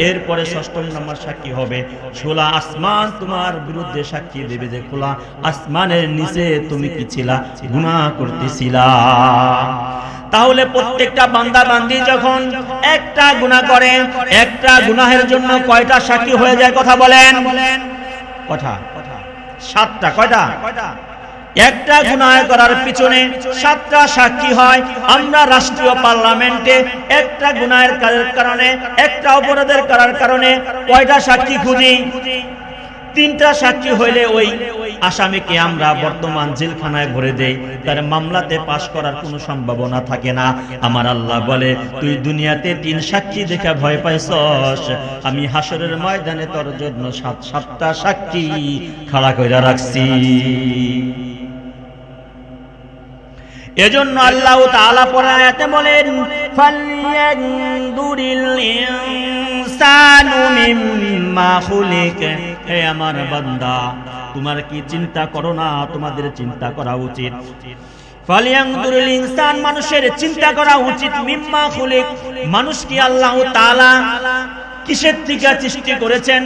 এরপরে 6ম নম্বর সাক্ষী হবে খোলা আসমান তোমার বিরুদ্ধে সাক্ষী দেবে যে খোলা আসমানের নিচে তুমি কি ছিলা? গুনাহ করতেছিলা। তাহলে প্রত্যেকটা বান্দা বান্দি যখন একটা গুনাহ করে, একটা গুনাহের জন্য কয়টা সাক্ষী হয়ে যায়? কথা বলেন। কথা 7টা। কয়টা? একটা গুনাহ করার পিছনে 7টা সাক্ষী হয়। আমরা রাষ্ট্রীয় পার্লামেন্টে একটা গুনাহের কারণে, একটা অপরাধের করার কারণে কয়টা সাক্ষী খুঁজি? 3টা সাক্ষী হইলে ওই আসামিকে আমরা বর্তমান জেলখানায় ভরে দেই, তার মামলাতে পাশ করার কোনো সম্ভাবনা থাকে না। আমার আল্লাহ বলে, তুই দুনিয়াতে 3 সাক্ষী দেখে ভয় পাইছস, আমি হাসরের ময়দানে তোর জন্য 7টা সাক্ষী খাড়া কইরা রাখছি। এজন্য আল্লাহ তাআলা পরের আয়াতে বলেন, ফালয়ানদুরিল ইনসানু মিম্মা খুলিক। হে আমার বান্দা, তোমার কি চিন্তা করো না? তোমাদের চিন্তা করা উচিত। ফালয়ানদুরিল ইনসান, মানুষের চিন্তা করা উচিত। মিম্মা খুলিক, মানুষকে আল্লাহ তাআলা কিসের থেকে সৃষ্টি করেছেন,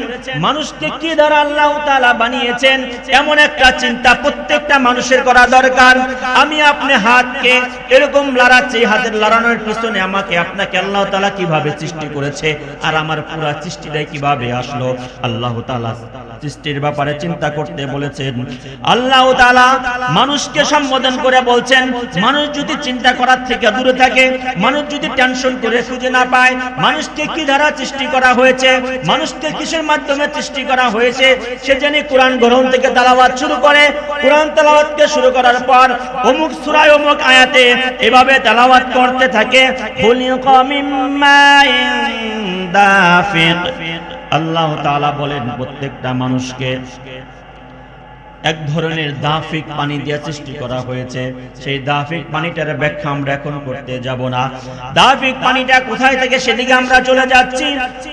মানুষকে কি দ্বারা আল্লাহ তাআলা বানিয়েছেন, এমন একটা চিন্তা প্রত্যেকটা মানুষের করা দরকার। আমি আপনি হাতকে এরকম লড়াচ্ছি, হাতের লড়ানোর পিছনে আমাকে আপনাকে আল্লাহ তাআলা কিভাবে সৃষ্টি করেছে, আর আমার পুরো সৃষ্টিটাই কিভাবে আসলো? আল্লাহ তাআলা সৃষ্টির ব্যাপারে চিন্তা করতে বলেছেন। আল্লাহ তাআলা মানুষকে সম্বোধন করে বলছেন, মানুষ যদি চিন্তা করার থেকে দূরে থাকে, মানুষ যদি টেনশন করে খুঁজে না পায়, মানুষকে কি দ্বারা সৃষ্টি করা হয়েছে, মানুষকে কিসের মাধ্যমে সৃষ্টি করা হয়েছে, সে জানি কোরআন গ্রহণ থেকে তেলাওয়াত শুরু করে। কোরআন তেলাওয়াতকে শুরু করার পর অমুক সূরায় অমুক আয়াতে এভাবে তেলাওয়াত করতে থাকে। খুলিকা মিন মাইন দাফিক। আল্লাহ তাআলা বলেন, প্রত্যেকটা মানুষকে এক ধরনের দাফিক পানি দিয়ে সৃষ্টি করা হয়েছে। সেই দাফিক পানিটার ব্যাখ্যা আমরা এখন করতে যাব না। দাফিক পানিটা কোথায় থেকে সেদিকে আমরা চলে যাচ্ছি।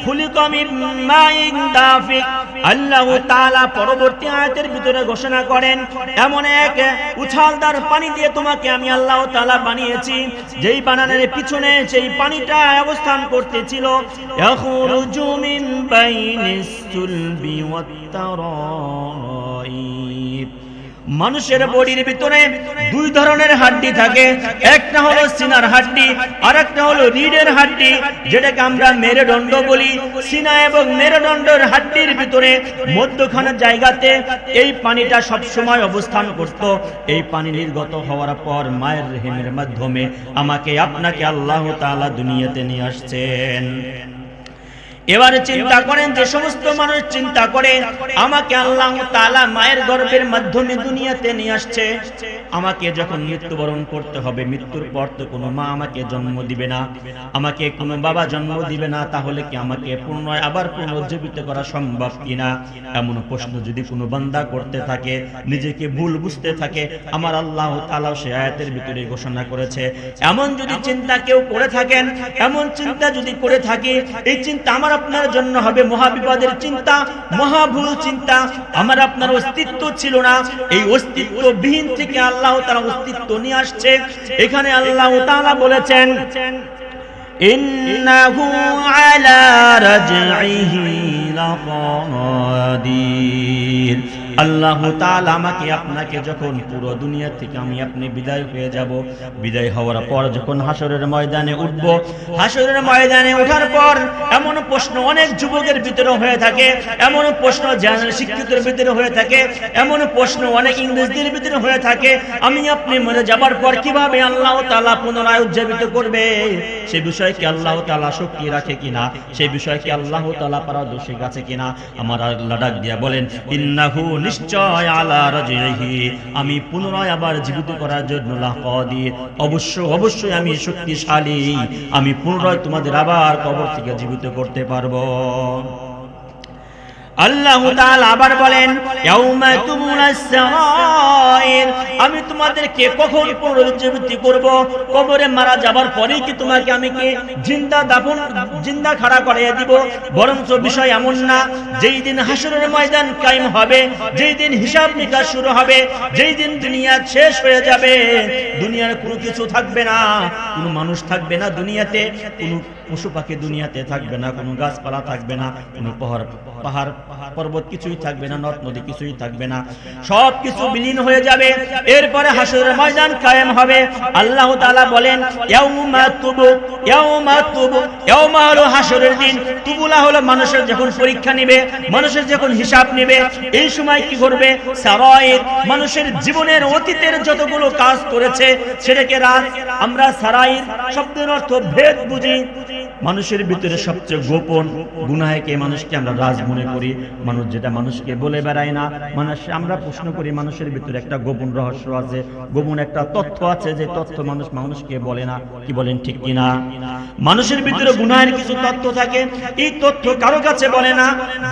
খুলিকা মিন মাইন দাফিক। আল্লাহ তাআলা পরবর্তী আয়াতের ভিতরে ঘোষণা করেন, এমন এক উছালদার পানি দিয়ে তোমাকে আমি আল্লাহ তাআলা বানিয়েছি, যেই বানানোর পিছনে সেই পানিটা অবস্থান করতেছিল ইয়াখরুজু মিন বাইনিস সুলবি ওয়াত তারাইব। মানুষের বডির ভিতরে 2 ধরনের হাড্ডি থাকে, একটা হলো সিনার হাড্ডি, আর একটা হলো রিডের হাড্ডি, যেটাকে আমরা মেরুদণ্ড বলি। সিনা এবং মেরুদণ্ডের হাড্ডির ভিতরে মধ্যখানের জায়গাতে এই পানিটা সব সময় অবস্থান করত। এই পানি নির্গত হওয়ার পর মায়ের রহিমের মাধ্যমে আমাকে আপনাকে আল্লাহ তাআলা দুনিয়াতে নিয়ে আসছেন। এবারে চিন্তা করেন, যে সমস্ত মানুষ চিন্তা করে আমাকে আল্লাহ তাআলা মায়ের গর্ভের মাধ্যমে দুনিয়াতে নিয়ে আসছে, আমাকে যখন মৃত্যুবরণ করতে হবে, মৃত্যুর পর তো কোনো মা আমাকে জন্ম দিবে না, আমাকে কোনো বাবা জন্ম দিবে না, তাহলে কি আমাকে পুনরায় আবার পুনরুজ্জীবিত করা সম্ভব কিনা? এমন প্রশ্ন যদি কোনো বান্দা করতে থাকে, নিজেকে ভুল বুঝতে থাকে, আমার আল্লাহ তাআলা সে আয়াতের ভিতরে ঘোষণা করেছে, এমন যদি চিন্তা কেউ করে থাকেন, এমন চিন্তা যদি করে থাকি, এই চিন্তা আমার আপনার জন্য হবে মহাবিপদের চিন্তা, মহাভুল চিন্তা। আমার আপনার অস্তিত্ব ছিল না, এই অস্তিত্ববিহীন থেকে আল্লাহ তাআলা অস্তিত্ব নিয়ে আসছে। এখানে আল্লাহ তাআলা বলেছেন, ইন্নাহু আলা রাজইহি লাকাদির। আল্লাহ তাআলা আমাকে আপনাকে যখন পুরো দুনিয়া থেকে আপনি বিদায় হয়ে যাব, বিদায় হওয়ার পর যখন হাসরের ময়দানে উঠব, হাসরের ময়দানে ওঠার পর এমন প্রশ্ন অনেক যুবকের ভিতরে হয়ে থাকে, এমন প্রশ্ন জানার শিক্ষিতের ভিতরে হয়ে থাকে, এমন প্রশ্ন অনেক ইংরেজদের ভিতরে হয়ে থাকে, আমি আপনি মরে যাবার পর কিভাবে আল্লাহ তাআলা পুনরায় উজ্জীবিত করবে? সে বিষয়ে কি আল্লাহ তাআলা শক্তি রাখে কিনা? সেই বিষয়ে কি আল্লাহ তাআলা পারদর্শী আছে কিনা? আমার আল্লাহ ডাক দিয়া বলেন, ইন্নাহু নিশ্চয় আলা রাজিহি, আমি পুনরায় আবার জীবিত করার জন্য লাকাদির, অবশ্যই আমি শক্তিশালী, আমি পুনরায় তোমাদের আবার কবর থেকে জীবিত করতে পারবো। আল্লাহ তাআলা আবার বলেন, ইয়াউমা তুমুনাস সারাইর, আমি তোমাদেরকে কখন পুনরুজ্জীবিত করব? কবরে মারা যাবার পরেই কি তোমাকে আমি কি জিন্দা খাড়া করিয়ে দিব? বরঞ্চ বিষয় এমন না, যেই দিন হাসরের ময়দান কায়েম হবে, যেই দিন হিসাব নিকাশ শুরু হবে, যেই দিন দুনিয়া শেষ হয়ে যাবে, দুনিয়ার কোনো কিছু থাকবে না, কোনো মানুষ থাকবে না দুনিয়াতে, কোনো পশু পাখি দুনিয়াতে থাকবে না, কোনো গাছপালা থাকবে না, কোনো পাহাড় পর্বত কিছুই থাকবে না, নদ নদী কিছুই থাকবে না, সব কিছু বিলীন হয়ে যাবে। এরপরে হাসরের ময়দান কায়েম হবে। আল্লাহ তাআলা বলেন, ইয়াউমা হলো হাসরের দিন, তুবুলা হলো মানুষের যখন পরীক্ষা নেবে, মানুষের যখন হিসাব নেবে, এই সময় কি করবে? সারাইর, মানুষের জীবনের অতীতের যতগুলো কাজ করেছে সেটাকে রাজ। আমরা সারাইর শব্দের অর্থ ভেদ বুঝি, মানুষের ভিতরে সবচেয়ে গোপন গুনাহকে মানুষকে আমরা রাজ মনে করি। মানুষ যেটা মানুষকে বলে বেড়ায় না, আমরা প্রশ্ন করি, মানুষের ভিতরে একটা গোপন রহস্য আছে, গোপন একটা তথ্য আছে, যে তথ্য মানুষকে বলে না। কি বলেন, ঠিক কিনা? মানুষের ভিতরে গুনাহের কিছু তথ্য থাকে, এই তথ্য কারো কাছে বলে না,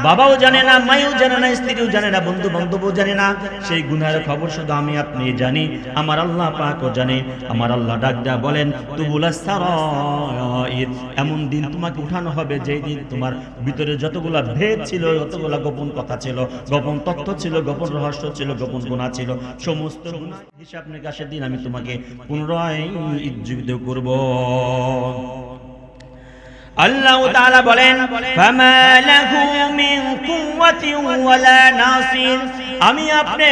বাবাও জানে না, মায়েও জানে না, স্ত্রীও জানে না, বন্ধু বান্ধবও জানে না। সেই গুনাহের খবর শুধু আমি আপনি জানি, আমার আল্লাহ পাকও জানে। আমার আল্লাহ ডাক দেয়া বলেন, তুবুলাস সারাইর, এমন দিন তোমাকে উঠানো হবে যেই দিন তোমার ভিতরে যতগুলা ভেদ ছিল, যতগুলা গোপন কথা ছিল, গোপন তথ্য ছিল, গোপন রহস্য ছিল, গোপন গুনাহ ছিল, সমস্ত গুনাহ হিসাব নিকাশের দিন আমি তোমাকে পুনরায় জীবিত করব। আল্লাহ তাআলা বলেন, ফামা লাহু মিন কুওয়াতিন ওয়ালা নাসির, আমি আপনি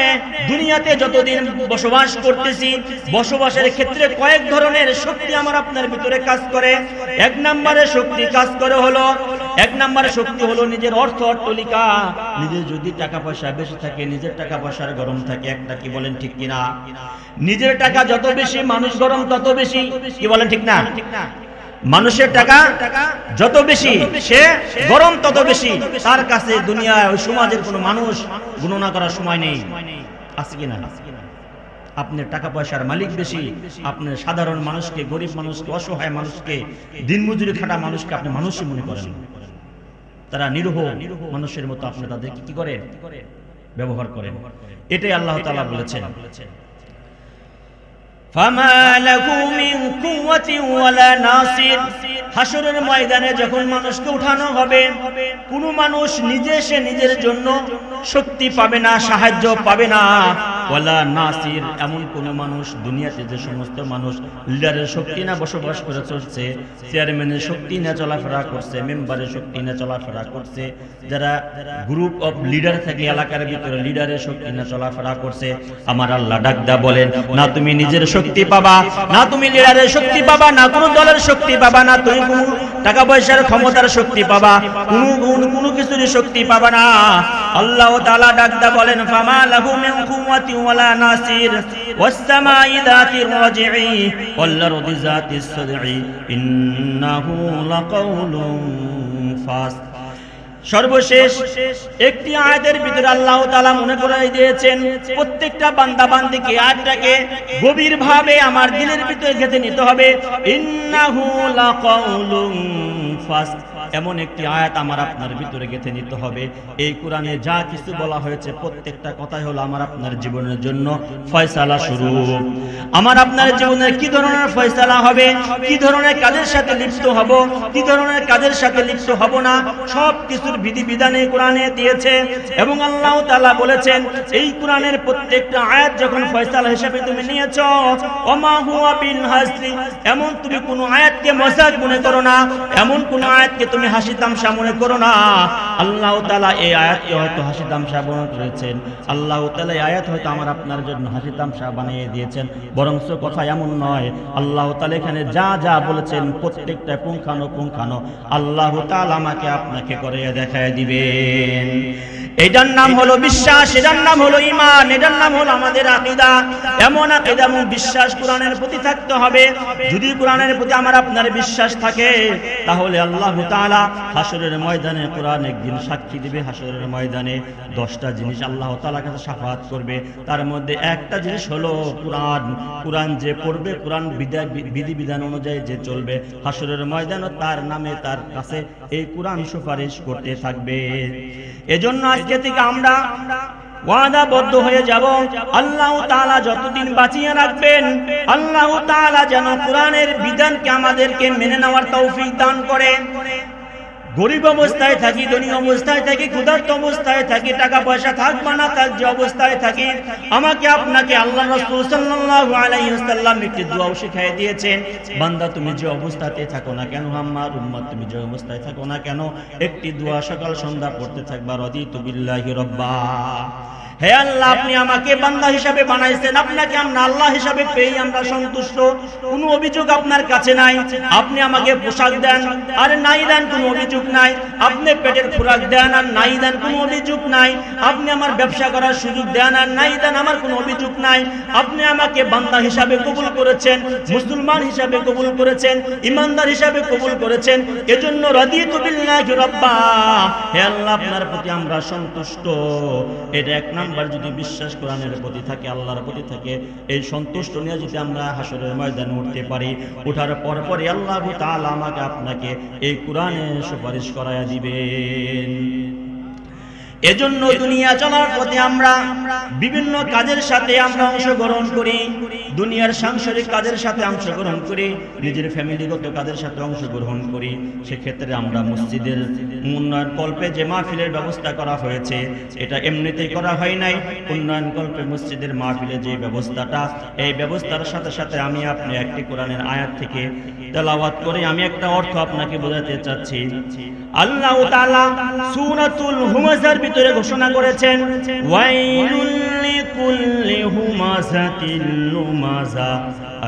দুনিয়াতে যতদিন বসবাস করতেছি, বসবাসের ক্ষেত্রে কয়েক ধরনের শক্তি আমার আপনার ভিতরে কাজ করে। এক নম্বরে শক্তি কাজ করে হলো, এক নম্বরে শক্তি হলো নিজের অট্টালিকা, নিজের যদি টাকা পয়সা বেশি থাকে, নিজের টাকা পয়সার গরম থাকে একটা। কি বলেন, ঠিক কিনা? নিজের টাকা যত বেশি, মানুষ গরম তত বেশি। কি বলেন, ঠিক না? মানুষের টাকা যত বেশি, সে গরম তত বেশি। তার কাছে দুনিয়ায় ওই সমাজের কোনো মানুষ গণনা করার সময় নেই, আছে কিনা? আপনার টাকা পয়সার মালিক বেশি, আপনার সাধারণ মানুষকে, গরিব মানুষকে, অসহায় মানুষকে, দিনমজুরি খাটা মানুষকে আপনি মানুষই মনে করেন। তারা নিরীহ মানুষের মতো আপনি তাদেরকে কি করেন? ব্যবহার করেন। এটাই আল্লাহ তাআলা বলেছেন, ফামা লাহু মিন কুওয়াতিন ওয়ালা নাসির, হাসরের ময়দানে যখন মানুষকে উঠানো হবে, কোন মানুষ নিজের জন্য শক্তি পাবে না, সাহায্য পাবে না। ওয়ালা নাসির, এমন কোন মানুষ দুনিয়াতে যে সমস্ত মানুষ লিডারের শক্তি না বসবাস করে চলছে, চেয়ারম্যানের শক্তি না চলাফেরা করছে, মেম্বারের শক্তি না চলাফেরা করছে, যারা গ্রুপ অফ লিডার থাকে এলাকার ভিতরে লিডারের শক্তি না চলাফেরা করছে, আমার আল্লাহ ডাকদা বলেন, না তুমি নিজের শক্তি পাবা, না তুমি লিডারের শক্তি পাবা, না কোনো দলের শক্তি পাবা, না তুমি কোনো টাকা পয়সার ক্ষমতার শক্তি পাবা, কোনো কিছুর শক্তি পাবা না। আল্লাহ তাআলা ডাকদা বলেন, ফামা লাহু মিন কুওয়াতি ওয়ালা নাসির ওয়াস সামাই যাতির রাজিই ওয়াল আরদি যাতিস সাদঈ ইন্নাহু লাকাউলুন ফাস্ট। সর্বশেষ একটি আয়াতের ভিতরে আল্লাহ তাআলা মনে করাই দিয়েছেন প্রত্যেকটা বান্দা বান্দিকে আয়াতটাকে গভীরভাবে আমার দিলের ভিতরে গেঁথে নিতে হবে। ইন্নাহু লাকাউলুন ফাস্ট, এমন একটি আয়াত আমার আপনার ভিতরে গেঁথে নিতে হবে। এই কোরআনে যা কিছু বলা হয়েছে প্রত্যেকটা কথাই হলো আমার আপনার জীবনের জন্য ফয়সালা স্বরূপ। আমার আপনার জীবনের কি ধরনের ফয়সালা হবে, কি ধরনের কাজের সাথে লিপ্ত হব, কি ধরনের কাজের সাথে লিপ্ত হব না, সব কিছুর বিধিবিধানে কোরআনে দিয়েছে। এবং আল্লাহ তাআলা বলেছেন এই কোরআনের প্রত্যেকটা আয়াত যখন ফয়সালা হিসেবে তুমি নিয়েছো, ওমা হুয়া বিল হাসরি, এমন তুমি কোনো আয়াতকে মজাক মনে করো না, এমন কোন আয়াতকে তুমি হাসি তামসা মনে করো না। আল্লাহ তাআলা এই আয়াতকে হয়তো হাসি তামসা মনে করেছেন, আল্লাহ তাআলা এই আয়াত হয়তো আমার আপনার জন্য হাসি তামসা বানিয়ে দিয়েছেন, বরঞ্চ কথা এমন নয়। আল্লাহ তাআলা এখানে যা যা বলেছেন প্রত্যেকটা পুঙ্খানুপুঙ্খানু আল্লাহ তাআলা আমাকে আপনাকে করে দেখায় দিবেন। এটার নাম হলো বিশ্বাস, এটার নাম হলো ঈমান, এটার নাম হলো আমাদের আকীদা। এমন আকীদা এবং বিশ্বাস কোরআনের প্রতি থাকতে হবে। যদি কোরআনের প্রতি আমার আপনার বিশ্বাস থাকে তাহলে আল্লাহ তাআলা হাসরের ময়দানে কোরআন একদিন সাক্ষী দিবে। হাসরের ময়দানে 10টা জিনিস আল্লাহ তাআলার কাছে শাফাআত করবে। তার মধ্যে একটা জিনিস হলো কোরআন। কোরআন যে পড়বে, কোরআন বিধিবিধান অনুযায়ী যে চলবে, হাসরের ময়দানে তার নামে তার কাছে এই কোরআন সুপারিশ করতে থাকবে। এজন্য আজকে থেকে আমরা ওয়াদাবদ্ধ হয়ে যাব, আল্লাহ তাআলা যতদিন বাঁচিয়ে রাখবেন আল্লাহ তাআলা যেন কোরআনের বিধানকে আমাদেরকে মেনে নেওয়ার তৌফিক দান করে। গরিব অবস্থায় থাকি, ধনী অবস্থায় থাকি, ক্ষুধার্ত অবস্থায় থাকি, টাকা পয়সা থাক বা না থাক, যে অবস্থায় থাকি, আমাকে আপনাকে আল্লাহ রাসূল সাল্লাল্লাহু আলাইহি ওয়াসাল্লাম একটি দোয়াও শিখিয়ে দিয়েছেন। বান্দা তুমি যে অবস্থাতে থাকো না কেন, আমার উম্মত তুমি যে অবস্থায় থাকো না কেন, একটি দোয়া সকাল সন্ধ্যা পড়তে থাকবা, রাদিতু বিল্লাহি রাব্বা। হে আল্লাহ, আপনি আমাকে বান্দা হিসাবে বানাইছেন, আপনাকে আমরা আল্লাহ হিসাবে পেয়ে আমরা সন্তুষ্ট, কোনো অভিযোগ আপনার কাছে নাই। আপনি আমাকে পোশাক দেন আর নাই দেন, কোনো অভিযোগ নাই। আপনি পেটের খোরাক দেন আর নাই দেন, কোনো অভিযোগ নাই। আপনি আমার ব্যবসা করার সুযোগ দেন আর নাই দেন, আমার কোনো অভিযোগ নাই। আপনি আমাকে বান্দা হিসাবে কবুল করেছেন, মুসলমান হিসাবে কবুল করেছেন, ইমানদার হিসাবে কবুল করেছেন। এজন্য রাদিতু বিল্লাহি রাব্বা, হে আল্লাহ আপনার প্রতি আমরা সন্তুষ্ট। এটা এক নাম্বার যদি বিশ্বাস কোরআনের প্রতি থাকে, আল্লাহর প্রতি থাকে, এই সন্তুষ্ট নিয়ে যদি আমরা হাসরের ময়দানে উঠতে পারি, ওঠার পরপরই আল্লাহ তাআলা আমাকে আপনাকে এই কোরআনে সুপারিশ করায়া দিবেন। এজন্য দুনিয়া চলার পথে আমরা বিভিন্ন কাজের সাথে আমরা অংশগ্রহণ করি, দুনিয়ার সাংসারিক কাজের সাথে অংশগ্রহণ করি, নিজের ফ্যামিলিগত কাজের সাথে অংশগ্রহণ করি। সেক্ষেত্রে আমরা মসজিদের উন্নয়ন কল্পে যে মাহফিলের ব্যবস্থা করা হয়েছে, এটা এমনিতেই করা হয় নাই। উন্নয়ন কল্পে মসজিদের মাহফিলের যে ব্যবস্থাটা, এই ব্যবস্থার সাথে সাথে আমি আপনি একটি কোরআনের আয়াত থেকে তেলাওয়াত করে আমি একটা অর্থ আপনাকে বোঝাতে চাচ্ছি। আল্লাহ তাআলা সূরাতুল হুমাযার ভিতরে ঘোষণা করেছেন, ওয়াইলুল লিকুল্লি হুমাযাতিল লুমাযা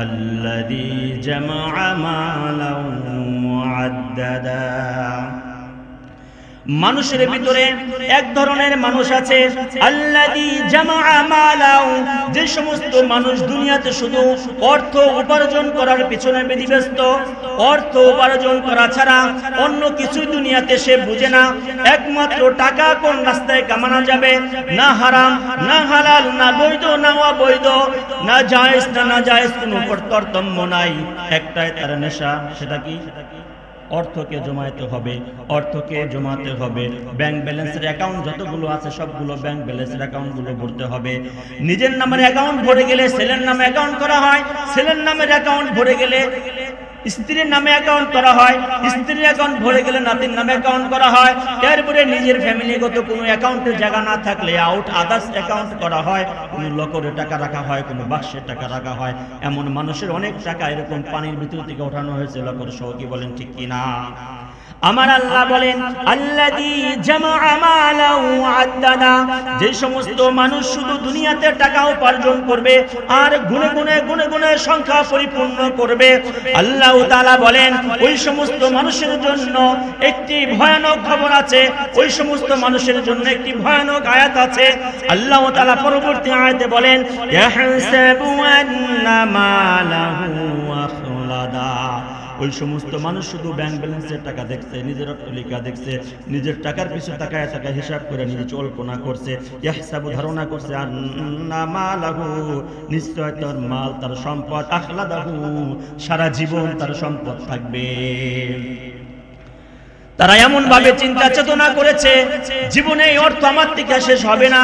আল্লাযী জামাআ মালাও মুআদ্দাদা। মানুষের ভিতরে এক ধরনের মানুষ আছে, আল্লাযী জামাআ মালাও, যে সমস্ত মানুষ দুনিয়াতে শুধু অর্থ উপার্জন করার পিছনে ব্যস্ত, অর্থ উপার্জন করা ছাড়া অন্য কিছু দুনিয়াতে সে বুঝে না। একমাত্র টাকা কোন রাস্তায় কামানো যাবে, না হারাম না হালাল, না বৈধ না অবৈধ, না জায়েজ না নাজায়েজ, কোনো তারতম্য নাই। একটাই তার নেশা, সেটা কি? অর্থকে জমাতে হবে, অর্থকে জমাতে হবে। ব্যাংক ব্যালেন্সের অ্যাকাউন্ট যতগুলো আছে সবগুলো ব্যাংক ব্যালেন্সের অ্যাকাউন্টগুলো ভরতে হবে। নিজের নামের অ্যাকাউন্ট ভরে গেলে ছেলের নামে অ্যাকাউন্ট করা হয়, ছেলের নামের অ্যাকাউন্ট ভরে গেলে স্ত্রীর নামে অ্যাকাউন্ট করা হয়, স্ত্রীর অ্যাকাউন্ট ভরে গেলে নাতির নামে অ্যাকাউন্ট করা হয়। এরপরে নিজের ফ্যামিলিগত কোনো অ্যাকাউন্টের জায়গা না থাকলে আউট আদার্স অ্যাকাউন্ট করা হয়, কোনো লকারে টাকা রাখা হয়, কোনো বাক্সে টাকা রাখা হয়। এমন মানুষের অনেক টাকা এরকম পানির ভিতর থেকে ওঠানো হয়েছে লকার সহ। কি বলেন ঠিক কিনা? আমার আল্লাহ বলেন, আল্লাযী জামাআ মালাও আদ্দাদা, যে সমস্ত মানুষ শুধু দুনিয়াতে টাকা উপার্জন করবে আর গুনে গুনে সংখ্যা পরিপূর্ণ করবে, আল্লাহ তাআলা বলেন ওই সমস্ত মানুষের জন্য একটি ভয়ানক খবর আছে, ওই সমস্ত মানুষের জন্য একটি ভয়ানক আয়াত আছে। আল্লাহ তাআলা পরবর্তী আয়াতে বলেন, ইয়াহসাবু আন্না মালাহু আখলাদা ওই সমস্ত মানুষ শুধু ব্যাংক ব্যালেন্সের টাকা দেখছে, নিজের অট্টালিকা দেখছে, নিজের টাকার পিছু তাকায় তাকায় হিসাব করে নিজে কল্পনা করছে, ইহসাবু ধারণা করছে আন্না মালাহু, নিশ্চয় তার মাল, তার সম্পদ, আখলাদাহু, সারা জীবন তার সম্পদ থাকবে। তারা এমন ভাবে চিন্তা চেতনা করেছে, জীবনে এই অর্থ আমার থেকে শেষ হবে না,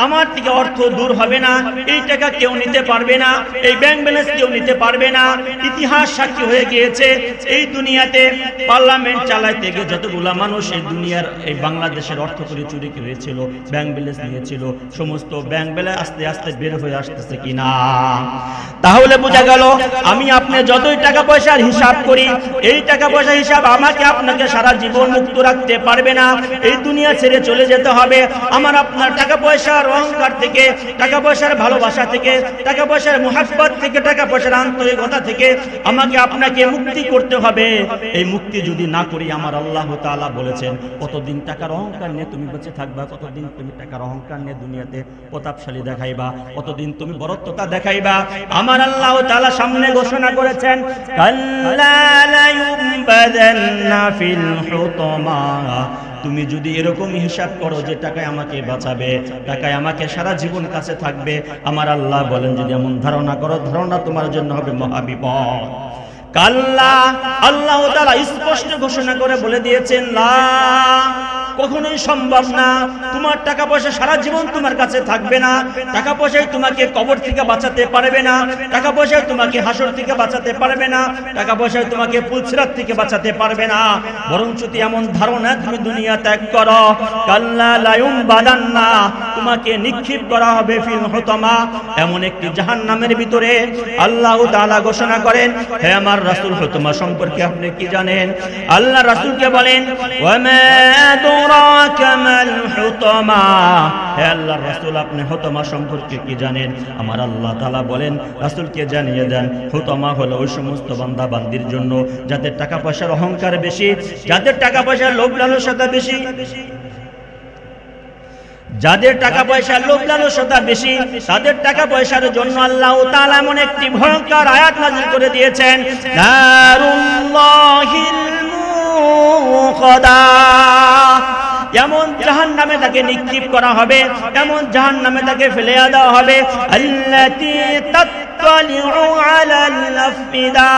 আমার থেকে অর্থ দূর হবে না, এই টাকা কেউ নিতে পারবে না, এই ব্যাংক ব্যালেন্স কেউ নিতে পারবে না। ইতিহাস সাক্ষী হয়ে গিয়েছে, এই দুনিয়াতে পার্লামেন্ট চালাইতে গিয়ে যতগুলা মানুষ এই দুনিয়ার এই বাংলাদেশের অর্থ করে চুরি করেছিল, ব্যাংক ব্যালেন্স নিয়েছিল, সমস্ত ব্যাংক ব্যালেন্স আস্তে আস্তে বের হয়ে আসতেছে কিনা। তাহলে বোঝা গেল, আমি আপনি যতই টাকা পয়সার হিসাব করি, এই টাকা পয়সার হিসাব আমাকে আপনাকে সারা জীবন মুক্ত রাখতে পারবে না। এই দুনিয়া ছেড়ে চলে যেতে হবে। আমার আপনার টাকা পয়সার অহংকার থেকে, টাকা পয়সার ভালোবাসা থেকে, টাকা পয়সার মুহাব্বত থেকে, টাকা পয়সার আন্তরিকতা থেকে আমাকে আপনাকে মুক্তি করতে হবে। এই মুক্তি যদি না করি, আমার আল্লাহ তাআলা বলেছেন, কতদিন টাকার অহংকার নিয়ে তুমি বেঁচে থাকবা, কতদিন তুমি টাকার অহংকার নিয়ে দুনিয়াতে প্রতাপশালী দেখাইবা, কতদিন তুমি বরত্বতা দেখাইবা। আমার আল্লাহ তাআলা সামনে ঘোষণা করেছেন, কাল্লা লা ইউবাদান্না ফিল হুতমা। তুমি যদি এরকম হিসাব করো যে টাকায় আমাকে বাঁচাবে, টাকায় আমাকে সারা জীবন কাছে থাকবে, আমার আল্লাহ বলেন যদি এমন ধারণা করো, ধারণা তোমার জন্য হবে মহাবিপদ। কাল্লা, আল্লাহ তাআলা স্পষ্ট ঘোষণা করে বলে দিয়েছেন, লা, কখনোই সম্ভব না। তোমার টাকা পয়সা সারা জীবন তোমার কাছে থাকবে না। টাকা পয়সায় তোমাকে কবর থেকে বাঁচাতে পারবে না, টাকা পয়সায় তোমাকে হাসর থেকে বাঁচাতে পারবে না, টাকা পয়সায় তোমাকে পুলসিরাত থেকে বাঁচাতে পারবে না। বরং যদি এমন ধারণা তুমি দুনিয়া ত্যাগ করো, কাল্লা লা ইউবাদান্না, তোমাকে নিক্ষেপ করা হবে ফিল হুতমা, এমন একটি জাহান্নামের ভিতরে। আল্লাহ তাআলা ঘোষণা করেন, হে আমার রাসূল, হুতমা সম্পর্কে আপনি কি জানেন? আল্লাহ রাসূলকে বলেন, ওয়া মা আদরাকা মাল হুতমা, হে আল্লাহর রাসূল, আপনি হুতমা সম্পর্কে কি জানেন? আমার আল্লাহ তাআলা বলেন, রাসূলকে জানিয়ে দেন, হুতমা হলো ওই সমস্ত বান্দা বান্দির জন্য যাদের টাকা পয়সার অহংকার বেশি, যাদের টাকা পয়সার লোভ লালসা বেশি, যাদের টাকা পয়সার লোভ লালসা বেশি, তাদের টাকা পয়সার জন্য আল্লাহ তাআলা এমন একটি ভয়ঙ্কর আয়াত নাযিল করে দিয়েছেন, নারুল্লাহিল মুকাদা, এমন জাহান্নামে তাকে নিক্ষেপ করা হবে, এমন জাহান্নামে তাকে ফেলে দেওয়া হবে, আল্লাতী তাত্তালিউ আলাল আফইদা।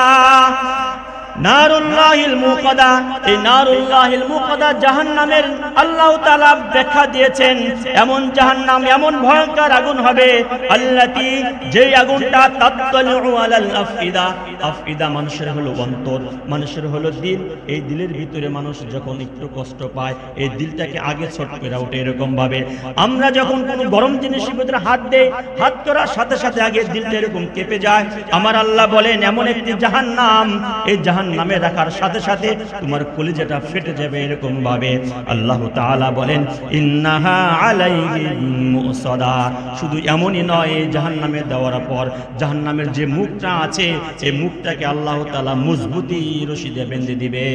নারুল্লাহিল মুকাদা, এই নারুল্লাহিল মুকাদা জাহান্নামের আল্লাহ তাআলা ব্যাখ্যা দিয়েছেন, এমন জাহান্নাম, এমন ভয়ঙ্কর আগুন হবে, আল্লাতী, যে আগুনটা তাত্তালিউ আলাল আফইদা, আফইদা মানুষের হলো অন্তর, মানুষের হলো দিল। এই দিলের ভিতরে মানুষ যখন একটু কষ্ট পায়, এই দিলটাকে আগে ছোট করে ওঠে। এরকম ভাবে আমরা যখন কোনো গরম জিনিসের ভিতরে হাত দেই, হাত করার সাথে সাথে আগে দিলটা এরকম কেঁপে যায়। আমার আল্লাহ বলেন, এমন একটি জাহান্নাম, এই নামে রাখার সাথে সাথে তোমার কলিজাটা ফেটে যাবে। এরকম ভাবে আল্লাহ তাআলা বলেন, ইন্নাহা আলাইহিম মুসাদা, শুধু এমনই নয়, এই জাহান্নামে দেওয়ার পর জাহান্নামের যে মুখটা আছে, এই মুখটাকে আল্লাহ তাআলা মজবুতি রশি দিয়ে বেঁধে দিবে।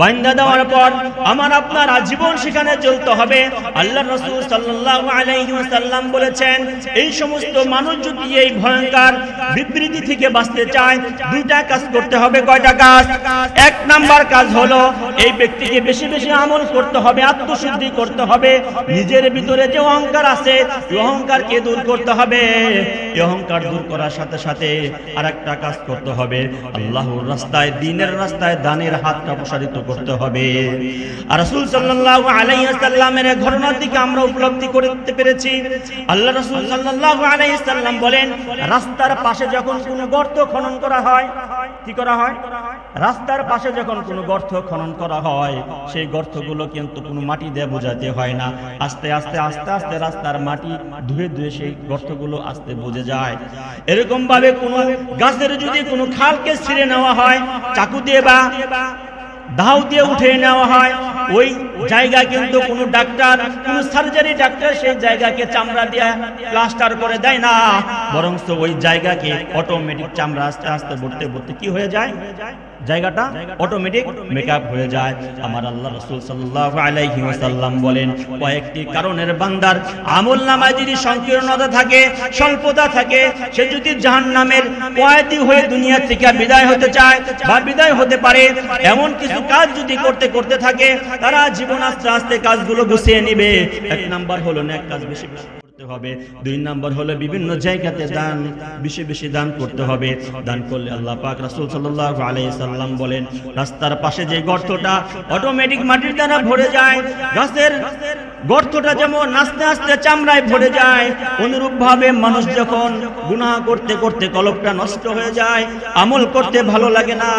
বান্দা দেওয়ার পর আমার আপনার আজীবন সেখানে চলতে হবে। আল্লাহর রাসূল সাল্লাল্লাহু আলাইহি ওয়াসাল্লাম বলেছেন, এই সমস্ত মানুষ যদি এই ভয়ঙ্কর বিবৃতি থেকে বাঁচতে চায়, দুইটা কাজ করতে হবে। কয়টা কাজ? এক নাম্বার কাজ হলো, এই ব্যক্তিকে বেশি বেশি আমল করতে হবে, আত্মশুদ্ধি করতে হবে। নিজের ভিতরে যে অহংকার আছে, এই অহংকারকে দূর করতে হবে। এই অহংকার দূর করার সাথে সাথে আরেকটা কাজ করতে হবে, আল্লাহর রাস্তায়, দ্বীনের রাস্তায় দানের হাতটা প্রসারিত করতে হবে। আর রাসূল সাল্লাল্লাহু আলাইহি ওয়াসাল্লামের ঘটনার দিকে আমরা উপলব্ধি করতে পেরেছি। আল্লাহ রাসূল সাল্লাল্লাহু আলাইহি ওয়াসাল্লাম বলেন, রাস্তার পাশে যখন কোনো গর্ত খনন করা হয়, কি করা হয়? রাস্তার পাশে যখন কোনো গর্ত খনন করা হয়, সেই গর্তগুলো কিন্তু কোনো মাটি দিয়ে বোঝাতে হয় না। আস্তে আস্তে আস্তে আস্তে রাস্তার মাটি ধুয়ে ধুয়ে সেই গর্তগুলো আস্তে বুঝে যায়। এরকম ভাবে কোনো গাছের যদি কোনো খালকে ছিঁড়ে নেওয়া হয়, চাকু দিয়ে বা দাও দিয়ে উঠে নেওয়া হয়, ওই জায়গা কিন্তু কোনো ডাক্তার, কোনো সার্জারি ডাক্তার সেই জায়গাকে চামড়া দিয়ে প্লাস্টার করে দেয় না, বরং ওই জায়গাকে অটোমেটিক চামড়া আস্তে আস্তে ভরতে ভরতে কি হয়ে যায়? জায়গাটা অটোমেটিক মেকআপ হয়ে যায়। আমার আল্লাহ রাসূল সাল্লাল্লাহু আলাইহি ওয়াসাল্লাম বলেন, কয়েকটি কারণের বান্দার আমলনামায় যদি সংকীর্ণতা থাকে, স্বল্পতা থাকে, সে যদি জাহান্নামের কয়েদি হয়ে দুনিয়া থেকে বিদায় হতে চায় বা বিদায় হতে পারে, এমন কিছু কাজ যদি করতে করতে থাকে, তারা জীবন আস্তে আস্তে কাজগুলো গুছিয়ে নেবে। এক নাম্বার হলো নেক কাজ বেশি বেশি করতে হবে। দুই নাম্বার হলো বিভিন্ন জায়গাতে দান বেশি বেশি দান করতে হবে। দান করলে আল্লাহ পাক রাসূল সাল্লাল্লাহু আলাইহি সাল্লাম বলেন, রাস্তার পাশে যে গর্তটা অটোমেটিক মাটির দ্বারা ভরে যায়, গাছের গর্তটা যেমন আস্তে আস্তে চামড়ায় ভরে যায়, অনুরূপ ভাবে মানুষ যখন গুনাহ করতে করতে কলবটা নষ্ট হয়ে যায়, আমল করতে ভালো লাগে না,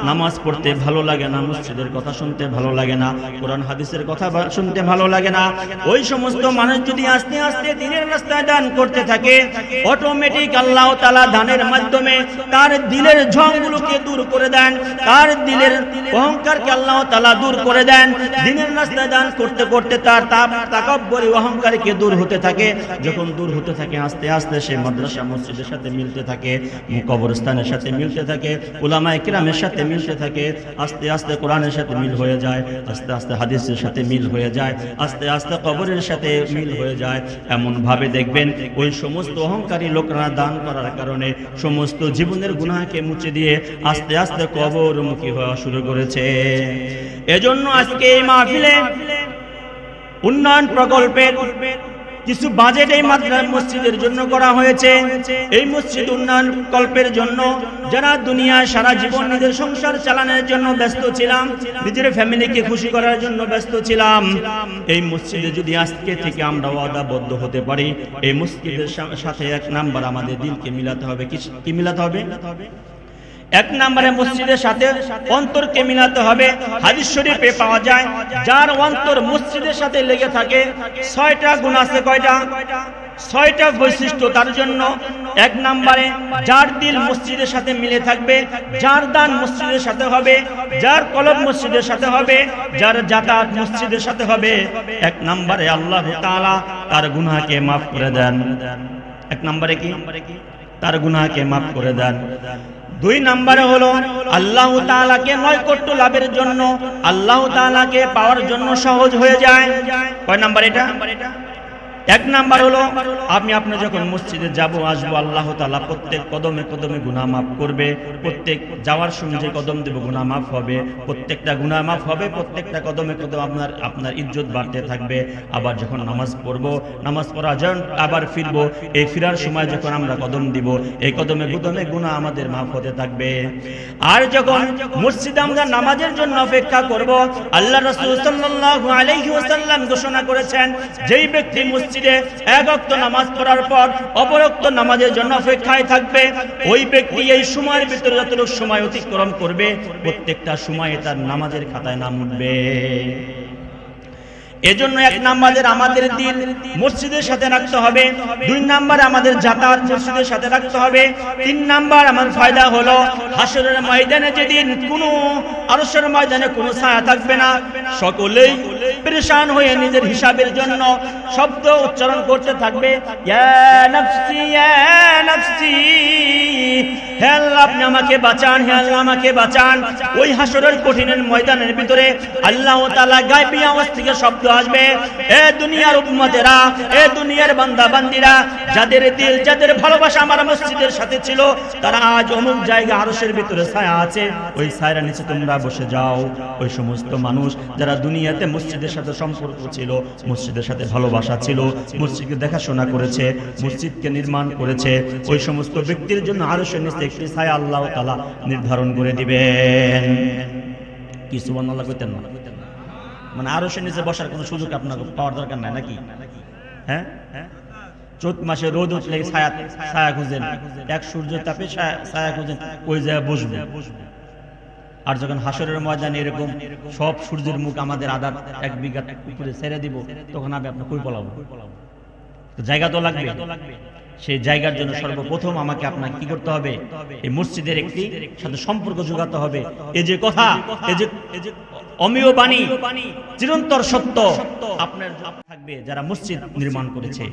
নামাজ পড়তে ভালো লাগে না, মসজিদের কথা শুনতে ভালো লাগে না, কোরআন হাদিসের কথা শুনতে ভালো লাগে না, ওই সমস্ত মানুষ যদি আস্তে আস্তে দিনের রাস্তায় দান করতে থাকে, অটোমেটিক আল্লাহ তাআলা দানের মাধ্যমে তার দিলের ঝংগুলোকে দূর করে দেন, তার দিলের অহংকারকে আল্লাহ তাআলা দূর করে দেন। দিনের রাস্তায় দান করতে করতে তার তাকাব্বুরি অহংকারকে দূর হতে থাকে। যখন দূর হতে থাকে, আস্তে আস্তে সে মাদ্রাসা মসজিদের সাথে মিলতে থাকে, কবরস্থানের সাথে মিলতে থাকে, উলামায়ে কিরামের সাথে মিলতে থাকে, আস্তে আস্তে কোরআনের সাথে মিল হয়ে যায়, আস্তে আস্তে হাদিসের সাথে মিল হয়ে যায়, আস্তে আস্তে কবরের সাথে মিল হয়ে যায়। এমন ভাবে দেখবেন ওই সমস্ত অহংকারী লোকরা দান করার কারণে সমস্ত জীবনের গুনাহকে মুছে দিয়ে আস্তে আস্তে কবরমুখী হওয়া শুরু করেছে। এজন্য আজকে এই মাহফিলে উন্নয়ন প্রকল্পের কিছু বাজেট এই মসজিদের জন্য করা হয়েছে। এই মসজিদ উন্নয়ন প্রকল্পের জন্য যারা দুনিয়ায় সারা জীবন নিজের সংসার চালানোর জন্য ব্যস্ত ছিলাম, নিজের ফ্যামিলিকে খুশি করার জন্য ব্যস্ত ছিলাম, এই মসজিদে যদি আজকে থেকে আমরা ওয়াদাবদ্ধ হতে পারি, এই মসজিদের সাথে এক নাম্বার আমাদের দিলকে মিলাতে হবে। কি মিলাতে হবে? এক নম্বরে মসজিদের সাথে অন্তরকে মিলাতে হবে। হাদিস শরীফে পাওয়া যায়, যার অন্তর মসজিদের সাথে লেগে থাকে, 6টা গুণ আছে। কয়টা? 6টা বৈশিষ্ট্য তার জন্য। এক নম্বরে যার দিল মসজিদের সাথে মিলে থাকবে, যার দান মসজিদের সাথে হবে, যার কলব মসজিদের সাথে হবে, যার যাতায়াত মসজিদের সাথে হবে, এক নম্বরে আল্লাহ তাআলা তার গুনাহকে মাফ করে দেন। এক নম্বরে কি? তার গুনাহকে মাফ করে দেন। দুই নম্বরে হলো আল্লাহ তাআলাকে নৈকট্য লাভের জন্য, আল্লাহ তাআলাকে পাওয়ার জন্য সহজ হয়ে যায়। কয় নাম্বার এটা? এক নাম্বার হলো আপনি যখন মসজিদে আসবো, আল্লাহ তাআলা প্রত্যেক কদমে কদমে গুনাহ মাফ করবে। প্রত্যেক যাওয়ার সময় যে কদম দেব গুনাহ মাফ হবে, প্রত্যেকটা গুনাহ মাফ হবে, প্রত্যেকটা কদমে কদম আপনার ইজ্জত বাড়তে থাকবে। আবার যখন নামাজ পড়বো, নামাজ পড়া যখন আবার ফিরবো, এই ফিরার সময় যখন আমরা কদম দিব, এই কদমে কদমে গুনাহ আমাদের মাফ হতে থাকবে। আর যখন মসজিদে আমরা নামাজের জন্য অপেক্ষা করব, আল্লাহ রাসূল সাল্লাল্লাহু আলাইহি ওয়াসাল্লাম ঘোষণা করেছেন, যেই ব্যক্তি মসজিদে এক ওয়াক্ত নামাজ পড়ার পর অপর ওয়াক্ত নামাজের জন্য অপেক্ষায় থাকবে, ওই ব্যক্তি এই সময়ের ভিতরে যতটুকু সময় অতিক্রম করবে, প্রত্যেকটা সময়ে তার নামাজের খাতায় নাম উঠবে। এজন্য এক নাম্বারের আমাদের দিল মসজিদের সাথে রাখতে হবে, দুই নাম্বার আমাদের যাতায়াত মসজিদের সাথে রাখতে হবে, তিন নাম্বার আমার ফায়দা হলো হাসরের ময়দানে যেদিন কোনো আরশের ময়দানে কোনো ছায়া থাকবে না, সকলেই পরেশান হয়ে নিজের হিসাবের জন্য শব্দ উচ্চারণ করতে থাকবে, ইয়া নাফসি ইয়া নাফসি, হে আল্লাহ আপনি আমাকে বাঁচান, হে আল্লাহ আমাকে বাঁচান। ওই হাসরের কঠিনের ময়দানের ভিতরে আল্লাহ তাআলা গায়বী আওয়াজ থেকে শব্দ আসবে, এ দুনিয়ার উম্মতেরা, এ দুনিয়ার বান্দা বান্দিরা, যাদের দিল যাদের ভালোবাসা আমার মসজিদের সাথে ছিল, তারা আজ অমুক জায়গা আরশের ভিতরে ছায়া আছে, ওই ছায়ার নিচে তোমরা বসে যাও। ওই সমস্ত মানুষ যারা দুনিয়াতে মসজিদের সাথে সম্পর্ক ছিল, মসজিদের সাথে ভালোবাসা ছিল, মসজিদকে দেখাশোনা করেছে, মসজিদকে নির্মাণ করেছে, ওই সমস্ত ব্যক্তির জন্য আরশের নিচে একটি ছায়া আল্লাহ তাআলা নির্ধারণ করে দিবেন। কি সুবহানাল্লাহ কইতেন না? মানে আরশের নিচে বসার কোনো সুযোগ আপনার পাওয়ার দরকার নাই নাকি? হ্যাঁ, চৈত মাসে রোদ উঠলে ছায়া খুঁজেন, এক সূর্যের তাপে ছায়া খুঁজেন, ওই জায়গায় বসবে। আর যখন হাসরের ময়দানে এরকম সব সূর্যের মুখ আমাদের আধার 1 বিঘা উপরে ছেড়ে দিব, তখন আমি আপনার কই পলাবো? জায়গা তো লাগবে। সেই জায়গার জন্য সর্বপ্রথম আমাকে আপনাকে কি করতে হবে? এই মসজিদের একটি সাথে সম্পর্ক যোগাতে হবে। এই যে কথা, এই যে অমীয় বাণী, চিরন্তর সত্য আপনার থাকবে যারা মসজিদ নির্মাণ করেছে,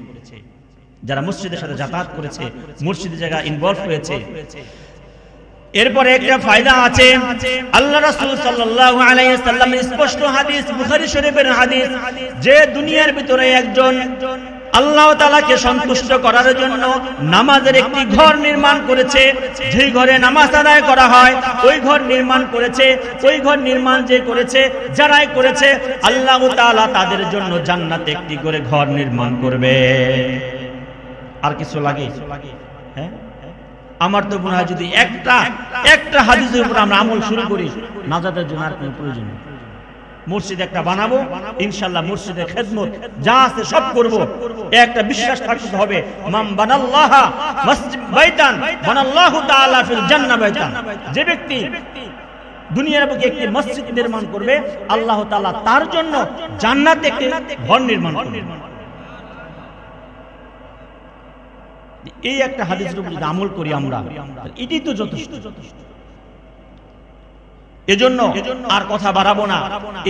যারা মসজিদের সাথে যাতায়াত করেছে, মসজিদের জায়গা ইনভলভ হয়েছে। এরপরে একটা ফায়দা আছে, আল্লাহ রাসূল সাল্লাল্লাহু আলাইহি ওয়াসাল্লামের স্পষ্ট হাদিস, বুখারী শরীফের হাদিস, যে দুনিয়ার ভিতরে একজন আল্লাহ তাআলাকে সন্তুষ্ট করার জন্য নামাজের একটি ঘর নির্মাণ করেছে, যেই ঘরে নামাজ আদায় করা হয় ওই ঘর নির্মাণ করেছে, ওই ঘর নির্মাণ যে করেছে, যারাই করেছে, আল্লাহ তাআলা তাদের জন্য জান্নাতে একটি করে ঘর নির্মাণ করবে। আর কিছু লাগে? হ্যাঁ, আমার তো মনে হয় যদি একটা হাদিসের উপর আমরা আমল শুরু করি, নাজাতের জন্য আর কোনো প্রয়োজন নেই। মসজিদ একটা বানাবো, ইনশাআল্লাহ মসজিদের খেদমত যা আছে সব করব, একটা বিশ্বাস থাকতে হবে, মান বানাল্লাহা বাইতান বানাল্লাহু তাআলা ফিল জান্নাহ বাইতান। যে ব্যক্তি দুনিয়ার বুকে একটি মসজিদ নির্মাণ করবে, আল্লাহ তাআলা তার জন্য জান্নাতে একটি ঘর নির্মাণ করবে। এই একটা হাদিসের উপর যদি আমল করি আমরা, এটাই তো যথেষ্ট। এজন্য আর কথা বাড়াবো না,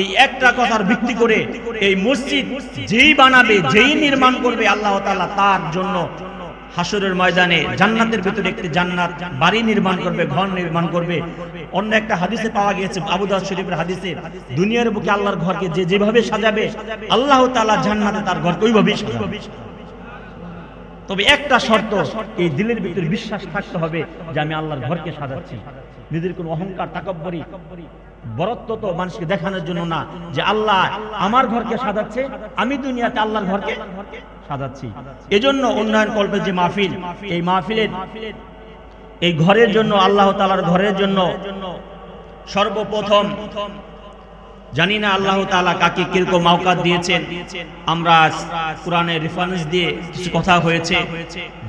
এই একটা কথার ভিত্তি করে এই মসজিদ যেই বানাবে, যেই নির্মাণ করবে, আল্লাহ তাআলা তার জন্য হাসরের ময়দানে জান্নাতের ভিতরে একটি জান্নাত বাড়ি নির্মাণ করবে, ঘর নির্মাণ করবে। অন্য একটা হাদিসে পাওয়া গিয়েছে, আবু দাউদ শরীফের হাদিসে, দুনিয়ার বুকে আল্লাহর ঘরকে যে যেভাবে সাজাবে, আল্লাহ তাআলা জান্নাতে তার ঘরকে ওইভাবেই সাজাবে। তবে একটা শর্ত, এই দিলের ভিতরে বিশ্বাস থাকতে হবে যে আমি আল্লাহর ঘরকে সাজাচ্ছি। নিজের কোনো অহংকার, তাকাব্বুরি, বরত্ব তো মানুষকে দেখানোর জন্য না, যে আল্লাহ আমার ঘরকে সাজাচ্ছে, আমি দুনিয়াতে আল্লাহর ঘরকে সাজাচ্ছি। এজন্য উন্নয়ন কল্পের যে মাহফিল, এই মাহফিলের এই ঘরের জন্য, আল্লাহ তাআলার ঘরের জন্য সর্বপ্রথম, জানি না আল্লাহ তাআলা কাকে কিরকম মাওকাত দিয়েছেন, আমরা কোরআনের রেফারেন্স দিয়ে কিছু কথা হয়েছে,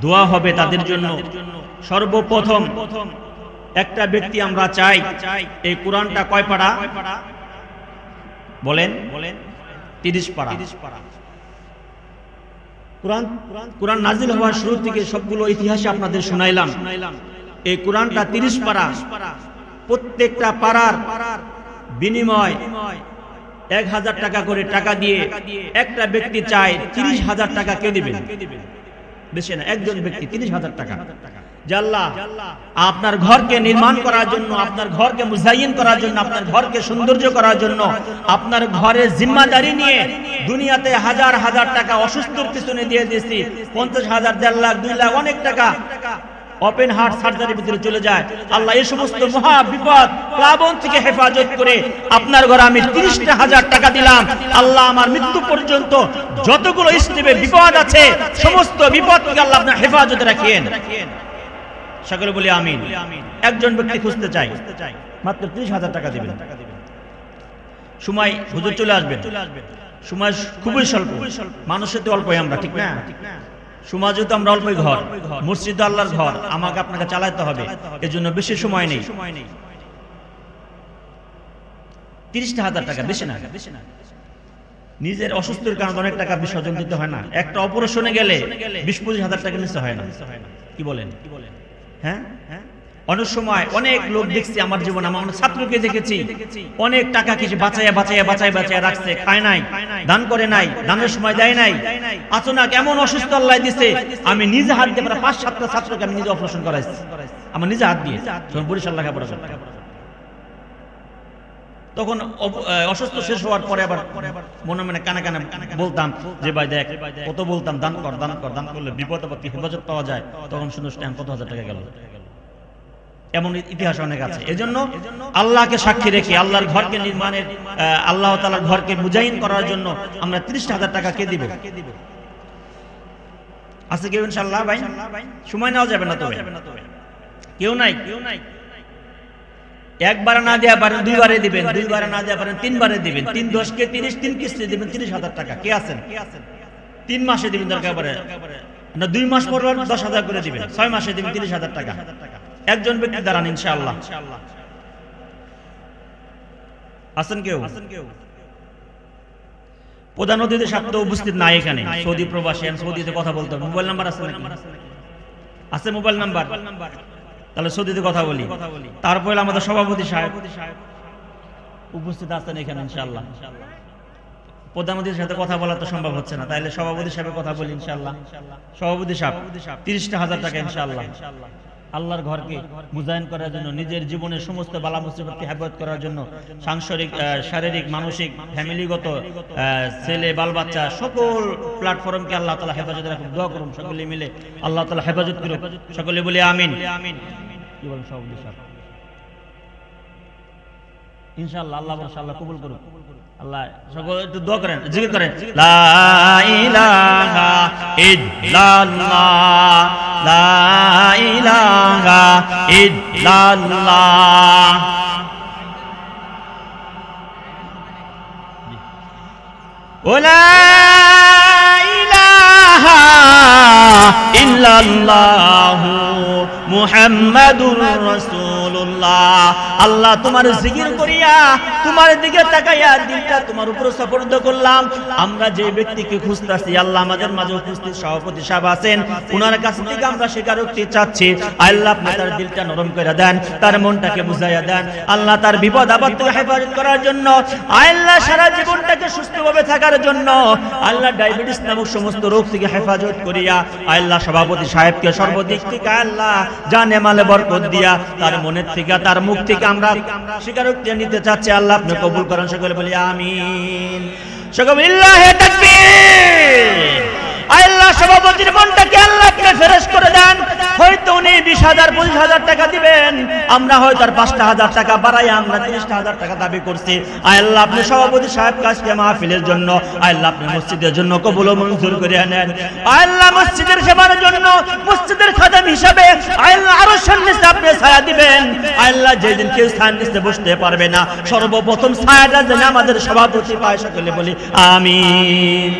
দোয়া হবে তাদের জন্য। সর্বপ্রথম একটা ব্যক্তি আমরা চাই, এই কোরআনটা কয় পারা বলেন? 30 পারা। কোরআন নাজিল হওয়ার শুরু থেকে সবগুলো ইতিহাসে আপনাদের শুনাইলাম। এই কোরআনটা 30 পারা, প্রত্যেকটা পারার বিনিময় 1000 টাকা করে টাকা দিয়ে একটা ব্যক্তি চায় 30,000 টাকা কে দিবেন? বেশি না, একজন ব্যক্তি 30,000 টাকা। যে আল্লাহ আপনার ঘরকে নির্মাণ করার জন্য, আপনার ঘরকে মুজাইয়িন করার জন্য, আপনার ঘরকে সৌন্দর্য করার জন্য, আপনার ঘরের জিম্মাদারি নিয়ে দুনিয়াতে হাজার হাজার টাকা অসুস্থর পিছনে দিয়ে দিয়েছি, 50,000, 1.5 লাখ, 2 লাখ, অনেক টাকা ওপেন হার্ট সার্জারির ভিতরে চলে যায়। আল্লাহ এই সমস্ত মহা বিপদ প্লাবন থেকে হেফাজত করে আপনার ঘরে আমি 30,000 টাকা দিলাম। আল্লাহ আমার মৃত্যু পর্যন্ত যতগুলো স্টেপে বিপদ আছে, সমস্ত বিপদ থেকে আল্লাহ আপনার হেফাজতে রাখেন। সকলে বলি আমিন। একজন ব্যক্তি খুঁজতে চাই, মাত্র 30,000 টাকা দিবেন। সময় হুজুর চলে আসবেন, সময় খুবই স্বল্প, মানুষের তো অল্পই আমরা, ঠিক না? সমাজে তো আমরা অল্পই ঘর, মসজিদ আল্লাহর ঘর, আমাকে আপনাকে চালাতে হবে, এজন্য বেশি সময় নেই। 30,000 টাকা বেশি না। নিজের অসুস্থতার কারণে অনেক টাকা বিসর্জন দিতে হয় না? একটা অপারেশনে গেলে 20-25,000 টাকা নিতে হয় না? কি বলেন? হ্যাঁ, অনেক সময় অনেক লোক দেখছি আমার জীবনে, আমার ছাত্রকে দেখেছি, অনেক টাকা কিছু বাঁচায় রাখছে, খায় নাই, দান করে নাই, দানের সময় দেয় নাই। আচনাক এমন অসুস্থ আল্লাহ দিছে, আমি নিজে হাত দিয়ে প্রায় 5-7টা ছাত্রকে আমি নিজে অপারেশন করাইছি, আমার নিজে হাত দিয়ে, যখন বরিশাল লেখাপড়া করতাম। তখন অসুস্থ শেষ হওয়ার পরে আবার মনে মনে কানে কানে বলতাম যে ভাই দেখ, কত বলতাম দান কর, দান করলে বিপদ আপত্তি হেফাজত পাওয়া যায়। তখন শুনো কত হাজার টাকা গেল। এমন ইতিহাস অনেক আছে। এজন্য আল্লাহকে সাক্ষী রেখে আল্লাহর ঘরকে নির্মাণের, আল্লাহ তাআলার ঘরকে মুজাইন করার জন্য আমরা 30,000 টাকা কে দিব? আছে কেউ ইনশাআল্লাহ? ভাই সময় নেওয়া যাবে না, তবে কেউ নাই। একবার না দেয়া পারেন, 2 বারে দিবেন, 2 বারে না দেয়া পারেন, 3 বারে দিবেন। 3 10 কে 30, 3 কিস্তি দিবেন 30,000 টাকা। কে আছেন? 3 মাসে দিবেন দরকার পড়ে না, 2 মাস পর 10,000 করে দিবেন, 6 মাসে দিবেন 30,000 টাকা। একজন ব্যক্তি দাঁড়ান ইনশাআল্লাহ। আছেন কেউ? প্রধান অতিথি সাথে উপস্থিত নাই এখানে, সৌদি প্রবাসী, সৌদিতে কথা বলতে হবে। মোবাইল নাম্বার আছে নাকি? আছে মোবাইল নাম্বার? তাহলে সৌদিতে কথা বলি। তারপরে আমাদের সভাপতি সাহেব উপস্থিত আছেন এখানে ইনশাআল্লাহ। প্রধান অতিথির সাথে কথা বলা তো সম্ভব হচ্ছে না, তাহলে সভাপতি সাহেবের কথা বলি ইনশাআল্লাহ। সভাপতি সাহেব 30,000 টাকা ইনশাআল্লাহ। আল্লাহর ঘরকে মুজাহিন করার জন্য, নিজের জীবনের সমস্ত বালা মুসিবতকে হেফাজত করার জন্য, সাংসারিক শারীরিক মানসিক ফ্যামিলিগত ছেলে বাল বাচ্চা সকল প্ল্যাটফর্মকে আল্লাহ তাআলা হেফাজত রাখুন। দোয়া করুন সকলে মিলে, আল্লাহ তাআলা হেফাজত করুন। সকলে বলি আমিন। কি বলেন সভাপতি সাহেব? ইনশাআল্লাহ আল্লাহ ইনশাআল্লাহ কবুল করুন। আল্লাহ সকলে একটু দোয়া করেন, জিকির করেন, লা ইলাহা ইল্লাল্লাহ, লা ইলাহা ইল্লাল্লাহ। ওয়া ইলাহা ইল্লাল্লাহু মুহাম্মাদুর রাসূলুল্লাহ। আল্লাহ তোমার জিকির করিয়া, তোমার দিকে তাকাইয়া দিলটা তোমার উপর সুপর্দ করলাম। আমরা যে ব্যক্তিকে খুঁজতাছি, আল্লাহ আমাদের মাঝে উপস্থিত সভাপতি সাহেব আছেন, ওনার কাছ থেকে আমরা স্বীকারোক্তি চাচ্ছি। আল্লাহ আপনি তার দিলটা নরম করে দেন, তার মনটাকে বুঝাইয়া দেন। আল্লাহ তার বিপদ আপদ থেকে হেফাজত করার জন্য, আল্লাহ সারা জীবনটাকে সুস্থভাবে থাকার জন্য, আল্লাহ ডায়াবেটিস নামক সমস্ত রোগ থেকে হেফাজত করিয়া, আল্লাহ সভাপতি সাহেবকে সর্বদিক থেকে আল্লাহ জানে মালে বরকত দিয়া, তার মনের থেকে তার মুখ থেকে আমরা স্বীকারোক্তি নিতে চাচ্ছি। আল্লাহ আপনি কবুল করেন। সকলে বলি আমিন। সকলে লিল্লাহি তাকবীর। আল্লাহ সভাপতির মনটাকে আল্লাহ আপনি ফেরেশ করে দেন। হয়তো উনি 20,000 25,000 টাকা দিবেন, আমরা হয়তো আর 5,000 টাকা বাড়াই আমরা 30,000 টাকা দাবি করছি। আল্লাহ আপনি সভাপতি সাহেব কাজকে মাহফিলের জন্য, আল্লাহ আপনি মসজিদের জন্য কবুল ও মঞ্জুর করে নেন। আল্লাহ মসজিদের সেবার জন্য, মসজিদের খাদেম হিসাবে আল্লাহ আরো সামনে আপনি ছায়া দিবেন। আল্লাহ যেদিন কেউ স্থান নিতে বসতে পারবে না, সর্বপ্রথম ছায়াটা যেন আমাদের সভাপতি পায়। সকলে বলি আমিন।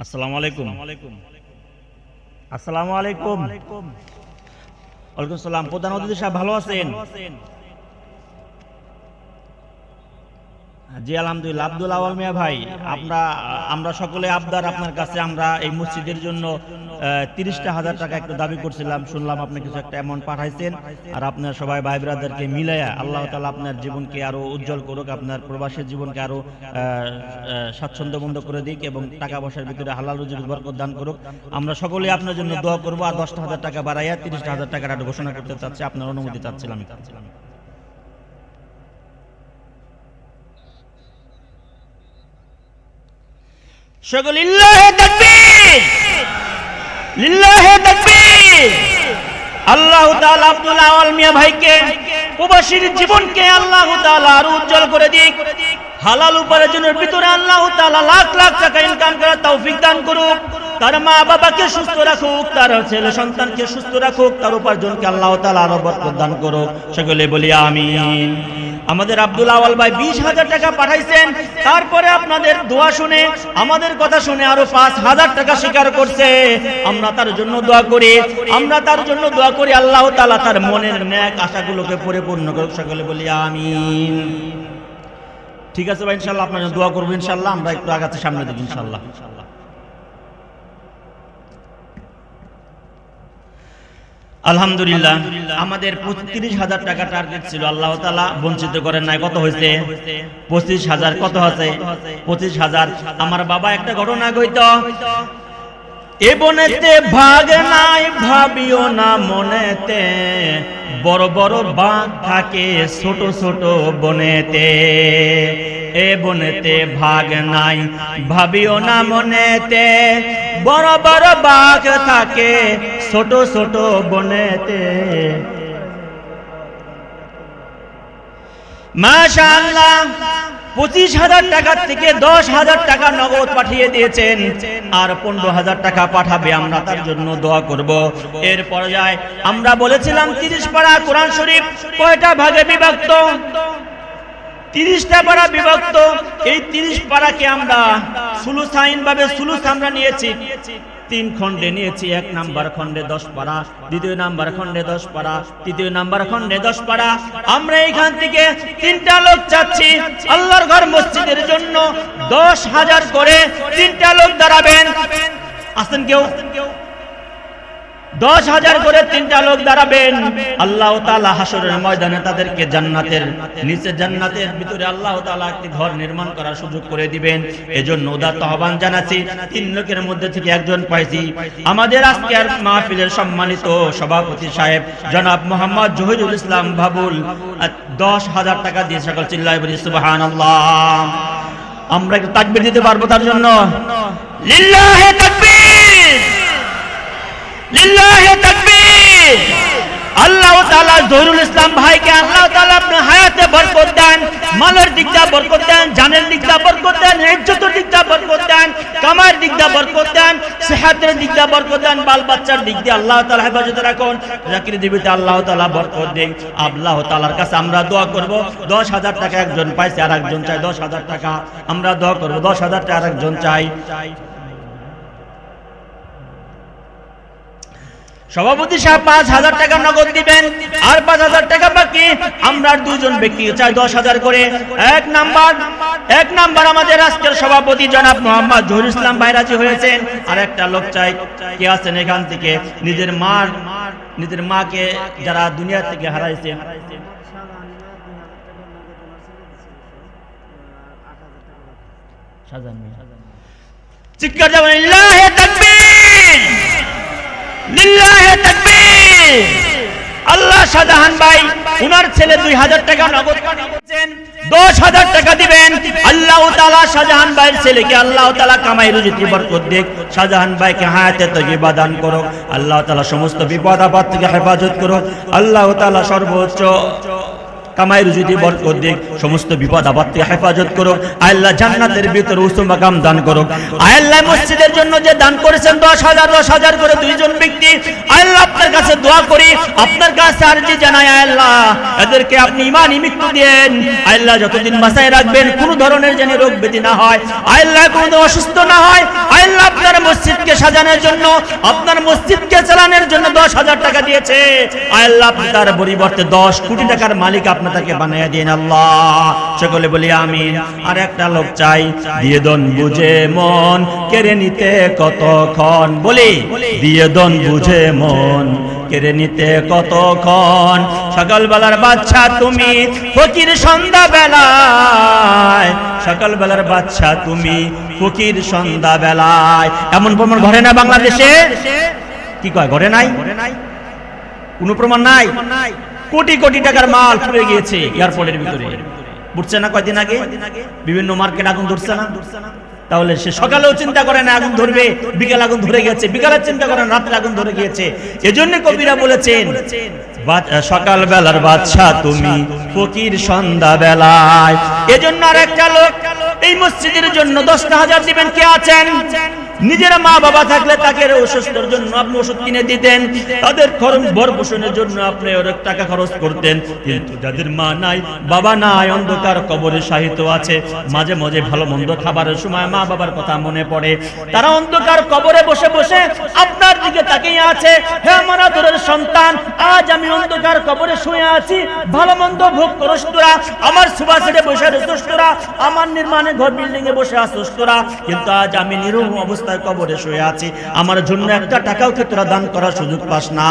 আসসালামু আলাইকুম। আসসালামু আলাইকুম। ওয়ালাইকুম সালাম। প্রধান অতিথি সাহেব ভালো আছেন? জি আলহামদুলিল্লাহ। আব্দুল আওয়াল মিয়া ভাই, আমরা সকলে আবদার আপনার কাছে, আমরা এই মসজিদের জন্য 30,000 টাকা একটু দাবি করছিলাম। শুনলাম আপনি কিছু একটা অ্যামাউন্ট পাঠাইছেন। আর আপনার সবাই ভাই ব্রাদারকে মিলাইয়া আল্লাহ তাআলা আপনার জীবনকে আরো উজ্জ্বল করুক, আপনার প্রবাসী জীবনকে আরো স্বাচ্ছন্দ্যমন্দ করে দিক এবং টাকা পয়সার ভিতরে হালাল রুজির বরকত দান করুক। আমরা সকলে আপনার জন্য দোয়া করবো। আর 10,000 টাকা বাড়াইয়া 30,000 টাকার একটা ঘোষণা করতে চাচ্ছি, আপনার অনুমতি চাচ্ছিলাম। সকল লিল্লাহি তাকবীর, লিল্লাহি তাকবীর। আল্লাহ তাআলা আব্দুল আওয়াল মিয়া ভাইকে, প্রবাসীর জীবনকে আল্লাহ তাআলা আরো উজ্জ্বল করে দিক। হালাল উপার্জনের ভিতরে আল্লাহ তাআলা লাখ লাখ টাকা ইনকাম করার তৌফিক দান করুক। তার মা বাবাকে সুস্থ রাখুক, তার ছেলে সন্তানকে সুস্থ রাখুক, তার উপার্জনকে আল্লাহ তাআলা আরো বরকত দান করুক। সকলে বলি আমিন। আমাদের আব্দুল আওয়াল ভাই 20,000 টাকা পাঠাইছেন। তারপরে আপনাদের দোয়া শুনে, আমাদের কথা শুনে আরো 5,000 টাকা স্বীকার করছে। আমরা তার জন্য দোয়া করি, আমরা তার জন্য দোয়া করি। আল্লাহ তাআলা তার মনের নেক আশাগুলোকে পরিপূর্ণ করুক। সকলে বলি আমিন। ঠিক আছে ভাই, ইনশাআল্লাহ আপনার জন্য দোয়া করব। ইনশাআল্লাহ আমরা একটু আগাতে সামনে দিই ইনশাআল্লাহ। আলহামদুলিল্লাহ, আমাদের 35,000 টাকা টার্গেট ছিল, আল্লাহ তাআলা বঞ্চিত করেন নাই। কত হয়েছে? 25,000। কত আছে? 25,000। আমার বাবা একটা ঘটনা কইত, এ বনেতে ভাগ নাই ভাবিও না মনেতে, বড় বড় বাঘ থাকে ছোট ছোট বনেতে। এ বনেতে ভাগ নাই ভাবিও না মনেতে, বড় বড় বাঘ থাকে ছোট ছোট বনেতে। মাশাআল্লাহ, 25,000 টাকা থেকে 10,000 টাকা নগদ পাঠিয়ে দিয়েছেন, আর 15,000 টাকা পাঠাবে। আমরা তার জন্য দোয়া করব। এর পর্যায়ে আমরা বলেছিলাম 30 পারা কোরআন শরীফ কয়টা ভাগে বিভক্ত? 30টা পাড়া বিভক্ত। এই 30 পাড়াকে আমরা সুলুসাইন ভাবে সুলুস আমরা নিয়েছি, 3 খণ্ডে নিয়েছি। 1 নাম্বার খণ্ডে 10 পাড়া, 2 নাম্বার খণ্ডে 10 পাড়া, 3 নাম্বার খণ্ডে 10 পাড়া। আমরা এখান থেকে 3টা লোক চাচ্ছি আল্লাহর ঘর মসজিদের জন্য 10,000 করে 3টা লোক দাঁড়াবেন। আসেন কেউ? 10,000 করে 3টা লোক দাঁড়াবেন। আল্লাহ তাআলা হাসরের ময়দানে তাদেরকে জান্নাতের নিচে, জান্নাতের ভিতরে আল্লাহ তাআলা একটি ঘর নির্মাণ করার সুযোগ করে দিবেন। এজন্য উদাত্ত আহ্বান জানাচ্ছি। 3 লোকের মধ্যে থেকে একজন পাইছি। আমাদের আজকের মাহফিলের সম্মানিত সভাপতি সাহেব জনাব মোহাম্মদ জহিরুল ইসলাম বাবুল 10,000 টাকা দিয়ে সকল চিল্লায় বলি সুবহানাল্লাহ। আমরা একটু তাকবীর দিতে পারবো তার জন্য? লিল্লাহি তাকবীর, লিল্লাহি তাকবীর। আল্লাহ তাআলা জহিরুল ইসলাম ভাইকে আল্লাহ তাআলা আপনার হায়াতে বরকত দেন, মালের দিকটা বরকত দেন, জানের দিকটা বরকত দেন, ইজ্জতের দিকটা বরকত দেন, কামার দিকটা বরকত দেন, সেহাতের দিকটা বরকত দেন, বাল বাচ্চার দিক দিয়ে আল্লাহ তাআলা হেফাজতে রাখুন, চাকরি জীবিতে আল্লাহ তাআলা বরকত দেন। আল্লাহ তাআলার কাছে আমরা দোয়া করব। 10,000 টাকা একজন পাইছে, আর একজন চাই 10,000 টাকা। আমরা দোয়া করব 10,000 টাকা আর একজন চাই। সভাপতি সাহেব 5,000 টাকা নগদ দিবেন, আর 5,000 টাকা বাকি। আমরা 2জন ব্যক্তি চাই 10,000 করে। এক নাম্বার আমাদের আজকের সভাপতি জনাব মোহাম্মদ জহিরুল ইসলাম ভাই রাজি হয়েছেন। আর একটা লোক চাই, কে আছেন এখান থেকে নিজের মাকে যারা দুনিয়া থেকে হারাইছেন? চিৎকার যাবেন লিল্লাহি তাকবীর, লিল্লাহি তাকবীর। আল্লাহ শাহজাহান ভাই উনার ছেলে 2,000 টাকা নগদ পাঠিয়েছেন, 10,000 টাকা দিবেন। আল্লাহ তাআলা শাহজাহান ভাইয়ের ছেলেকে আল্লাহ তাআলা কামাই রুজিতে বরকত দিক, শাহজাহান ভাইকে হায়াতে তয়্যিবা দান করুক, আল্লাহ তাআলা সমস্ত বিপদ আপদ থেকে হেফাজত করুক, আল্লাহ তাআলা সর্বোচ্চ কামাই রুজিতে বরকত দিক, সমস্ত বিপদ আপদ থেকে হেফাজত করুক। আল্লাহ জান্নাতের ভিতরে উঁচু মাকাম দান করুক। আল্লাহ মসজিদের জন্য যে দান করেছেন 10,000 করে 2জন ব্যক্তি, আল্লাহ আপনার কাছে দোয়া করি, আপনার কাছে আরজি জানাই, আল্লাহ এদেরকে আপনি ঈমানি মৃত্যু দেন। আল্লাহ যতদিন বাঁচায় রাখবেন, কোনো ধরনের যেন রোগ ব্যাধি না হয়, আল্লাহ কোনো অসুস্থ না হয়। আল্লাহ আপনার মসজিদকে সাজানোর জন্য, আপনার মসজিদকে চালানোর জন্য 10,000 টাকা দিয়েছে। আল্লাহ আপনি তার পরিবর্তে 10 কোটি টাকার মালিক আপনাকে বানায়া দিন আল্লাহ। সকলে বলি আমিন। আর একটা লোক চাই, দিয়ে দন বুঝে মন কেড়ে নিতে কতক্ষণ, বলি দিয়ে দন বুঝে মন কেড়ে নিতে কতক্ষণ। সকালবেলার বাচ্চা তুমি ফকির সন্ধ্যা বেলায়, সকালবেলার বাচ্চা তুমি ফকির সন্ধ্যা বেলায়। এমন প্রমাণ ঘরে না বাংলাদেশে? কি কয় ঘরে নাই? কোনো প্রমাণ নাই। কোটি কোটি টাকার মাল পুড়ে গিয়েছে এয়ারপোর্টের ভিতরে, বুঝছে না? কয়দিন আগে বিভিন্ন মার্কেট আগুন ধরছে না? তাহলে সে সকালেও চিন্তা করে না আগুন ধরবে, বিকেল আগুন ধরে গেছে, বিকালে চিন্তা করে না রাত্রে আগুন ধরে গিয়েছে। এজন্য কবিরা বলেছেন, সকাল বেলার বাদশা তুমি ফকির সন্ধ্যা বেলায়। এজন্য আর একটা লোক এই মসজিদের জন্য 10,000 দিবেন। কে আছেন? নিজের মা বাবা থাকলে তাকে অসুস্থের জন্য আপনি ওষুধ কিনে দিতেন, তাদের ভরণ-পোষণের জন্য আপনি অনেক টাকা খরচ করতেন। কিন্তু যাদের মা নাই, বাবা নাই, অন্ধকার কবরে শায়িত আছে, মাঝে মাঝে ভালো মন্দ খাবারের সময় মা বাবার কথা মনে পড়ে, তারা অন্ধকার কবরে বসে বসে আপনার দিকে তাকিয়ে আছে। হে আমার আদরের সন্তান, আজ আমি অন্ধকার কবরে শুয়ে আছি, ভালো মন্দ ভোগ করস তোরা, আমার সুবা ছেড়ে বসে আছিস তোরা, আমার নির্মাণে ঘর বিল্ডিং এ বসে আছিস তোরা, কিন্তু আজ আমি নিরহ অবস্থা কবরে শুয়ে আছি, আমার জন্য একটা টাকাও কি তোরা দান করার সুযোগ পাস না?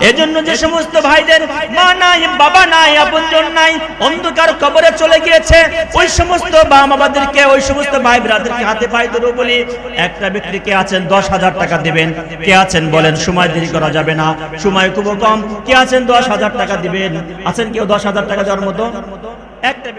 এজন্য যে সমস্ত ভাইদের মা নাই, বাবা নাই, আপনজন নাই, অন্ধকার কবরে চলে গিয়েছে, ওই সমস্ত বাবাদেরকে, ওই সমস্ত ভাই ব্রাদারকে হাতে পায়ে ধরে বলি, একটা ব্যক্তিকে আছেন 10,000 টাকা দিবেন। কে আছেন বলেন? সময় দেরি করা যাবে না, সময় খুব কম। কে আছেন 10,000 টাকা দিবেন? আছেন কেউ 10,000 টাকা দেওয়ার মতো? একটা